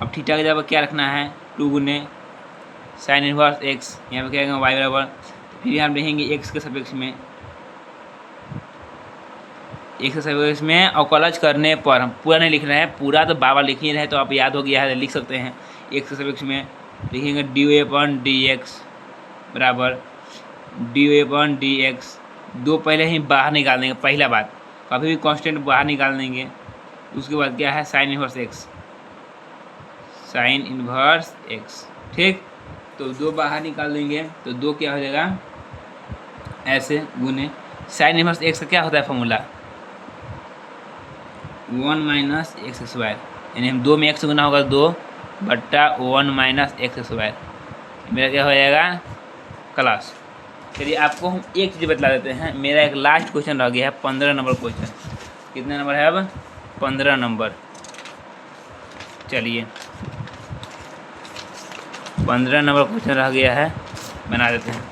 अब थीटा की जगह क्या रखना है, 2 गुने साइन इनवर्स एक्स, यहाँ पे क्या करेंगे, वाई बराबर, फिर हम लिखेंगे एक्स के सापेक्ष में अवकलज करने पर, हम पूरा नहीं लिख रहे हैं, पूरा तो बाबा लिख ही रहे, तो आप याद हो गया है, लिख सकते हैं। एक्स के सापेक्ष में लिखेंगे dy/dx बराबर dy/dx। 2 पहले ही बाहर निकाल देंगे, पहला बात, कभी भी कांस्टेंट बाहर निकाल देंगे, उसके बाद क्या है sine inverse x, sine inverse x. ठीक, तो 2 बाहर निकाल देंगे तो 2 क्या हो जाएगा ऐसे गुने साइन इनवर्स एक्स का क्या होता है फॉर्मूला 1 माइनस एक्स स्क्वायर, यानी हम 2 में x गुना होगा 2/1 माइनस एक्स स्क्वायर, मेरा क्या हो जाएगा क्लास। चलिए आपको हम एक चीज़ बतला देते हैं, मेरा एक लास्ट क्वेश्चन रह गया है 15 नंबर क्वेश्चन। कितना नंबर है अब 15 नंबर। चलिए 15 नंबर क्वेश्चन रह गया है, बना देते हैं।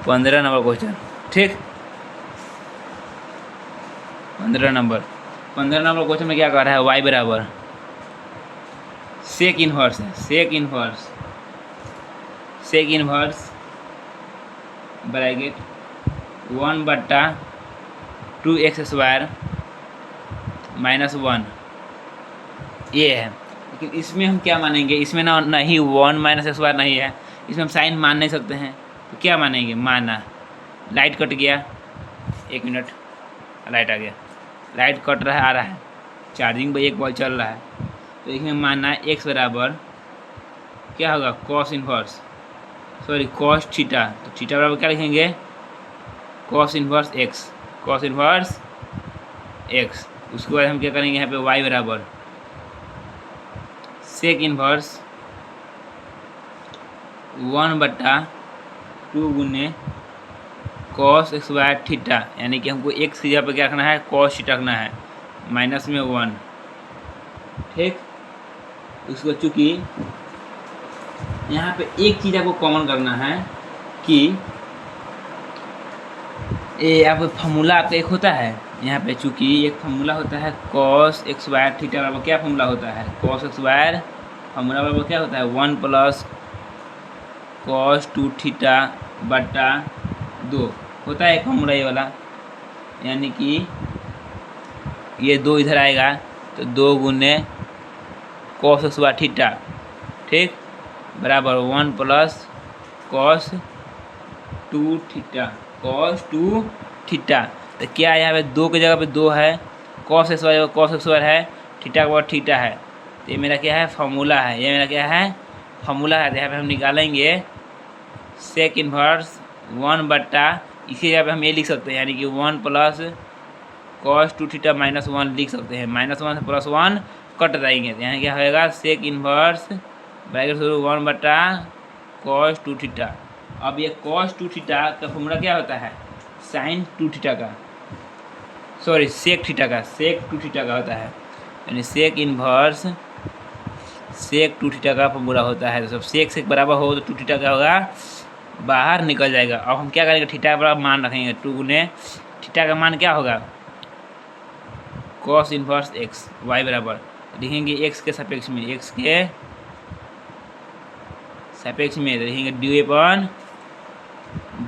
15 नंबर क्वेश्चन, ठीक 15 नंबर क्वेश्चन में क्या कह रहा है y बराबर सेक इनवर्स है, sec inverse bracket 1/2x square minus 1 ये है। लेकिन इसमें हम क्या मानेंगे, इसमें ना नहीं 1 माइनस एक्स स्क्वायर नहीं है, इसमें हम साइन मान नहीं सकते हैं, तो क्या मानेंगे माना। लाइट कट गया, 1 मिनट, लाइट आ गया, लाइट कट रहा है आ रहा है, चार्जिंग पर 1 बॉल चल रहा है, तो इसमें मानना है x बराबर क्या होगा कॉस थीटा, तो थीटा बराबर क्या लिखेंगे कॉस इनवर्स x। उसके बाद हम क्या करेंगे यहाँ पे y बराबर सेक इनवर्स 1/2 गुने कॉस स्क्वायर थीटा, यानी कि हमको x की जगह पे क्या रखना है कॉस थीटा रखना है, माइनस में 1। ठीक, उसको चूँकि यहाँ पे एक चीज़ आपको कॉमन करना है कि ये आपको फॉर्मूला आपका एक होता है, यहाँ पे चूँकि एक फॉर्मूला होता है कॉस एक्स स्क्वायर थीटा बराबर क्या फॉर्मूला होता है कॉस एक्स स्क्वायर, फॉर्मूला बराबर क्या होता है 1 + cos 2 थीटा बटा 2 होता है एक फॉर्मूला ये वाला, यानी कि ये 2 इधर आएगा तो 2 गुने cos एक्स स्क्वायर थीटा, ठीक बराबर 1 + cos 2 थीटा। तो क्या है यहाँ पे 2 की जगह पे 2 है, cos एक्स स्क्वायर है, थीटा का वर्ग थीटा है, तो ये मेरा क्या है फॉर्मूला है, ये मेरा क्या है फॉर्मूला है। तो यहाँ पे हम निकालेंगे सेक इनवर्स 1/, इसी जगह पे हम ये लिख सकते हैं, यानी कि 1 + cos 2 थीटा माइनस 1 लिख सकते हैं, -1 से +1 कट जाएंगे, तो यहाँ क्या होगा सेक इनवर्स ब्रैकेट शुरू 1/, cos 2 थीटा। अब ये cos 2 थीटा का फॉर्मूला क्या होता है साइन 2 थीटा का, सॉरी सेक 2 थीटा का होता है, यानी सेक इनवर्स सेक 2 थीटा का फॉर्मूला होता है। तो सब सेक बराबर हो तो 2 थीटा का होगा बाहर निकल जाएगा। अब हम क्या करेंगे थीटा का बराबर मान रखेंगे, 2 गुने थीटा का मान क्या होगा cos इनवर्स x, y बराबर लिखेंगे x के सापेक्ष में, लिखेंगे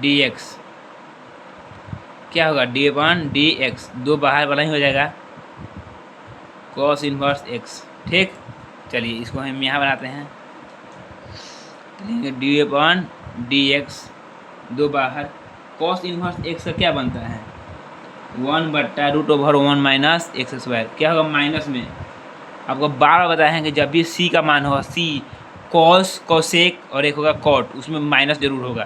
d/dx, क्या होगा d/dx, 2 बाहर वाला ही हो जाएगा cos इनवर्स x। ठीक, चलिए इसको हम यहाँ बनाते हैं, लिखेंगे d/dx, 2 बाहर, cos इनवर्स x का क्या बनता है 1/√1 माइनस एक्स स्क्वायर, क्या होगा माइनस में। आपको बार बताए हैं कि जब भी c का मान होगा c कॉस कोसेक और एक होगा कॉट, उसमें माइनस जरूर होगा,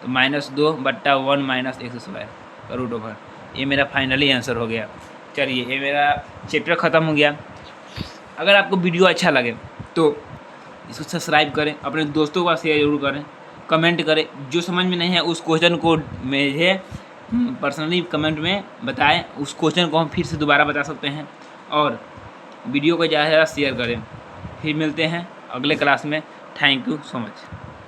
तो -2/1 माइनस एक्स स्क्वायर का √। ये मेरा फाइनली आंसर हो गया। चलिए ये मेरा चैप्टर ख़त्म हो गया। अगर आपको वीडियो अच्छा लगे तो इसको सब्सक्राइब करें, अपने दोस्तों का शेयर जरूर करें, कमेंट करें, जो समझ में नहीं है उस क्वेश्चन को मुझे पर्सनली कमेंट में बताएं, उस क्वेश्चन को हम फिर से दोबारा बता सकते हैं, और वीडियो को ज़्यादा से ज़्यादा शेयर करें। फिर मिलते हैं अगले क्लास में। Thank you so much.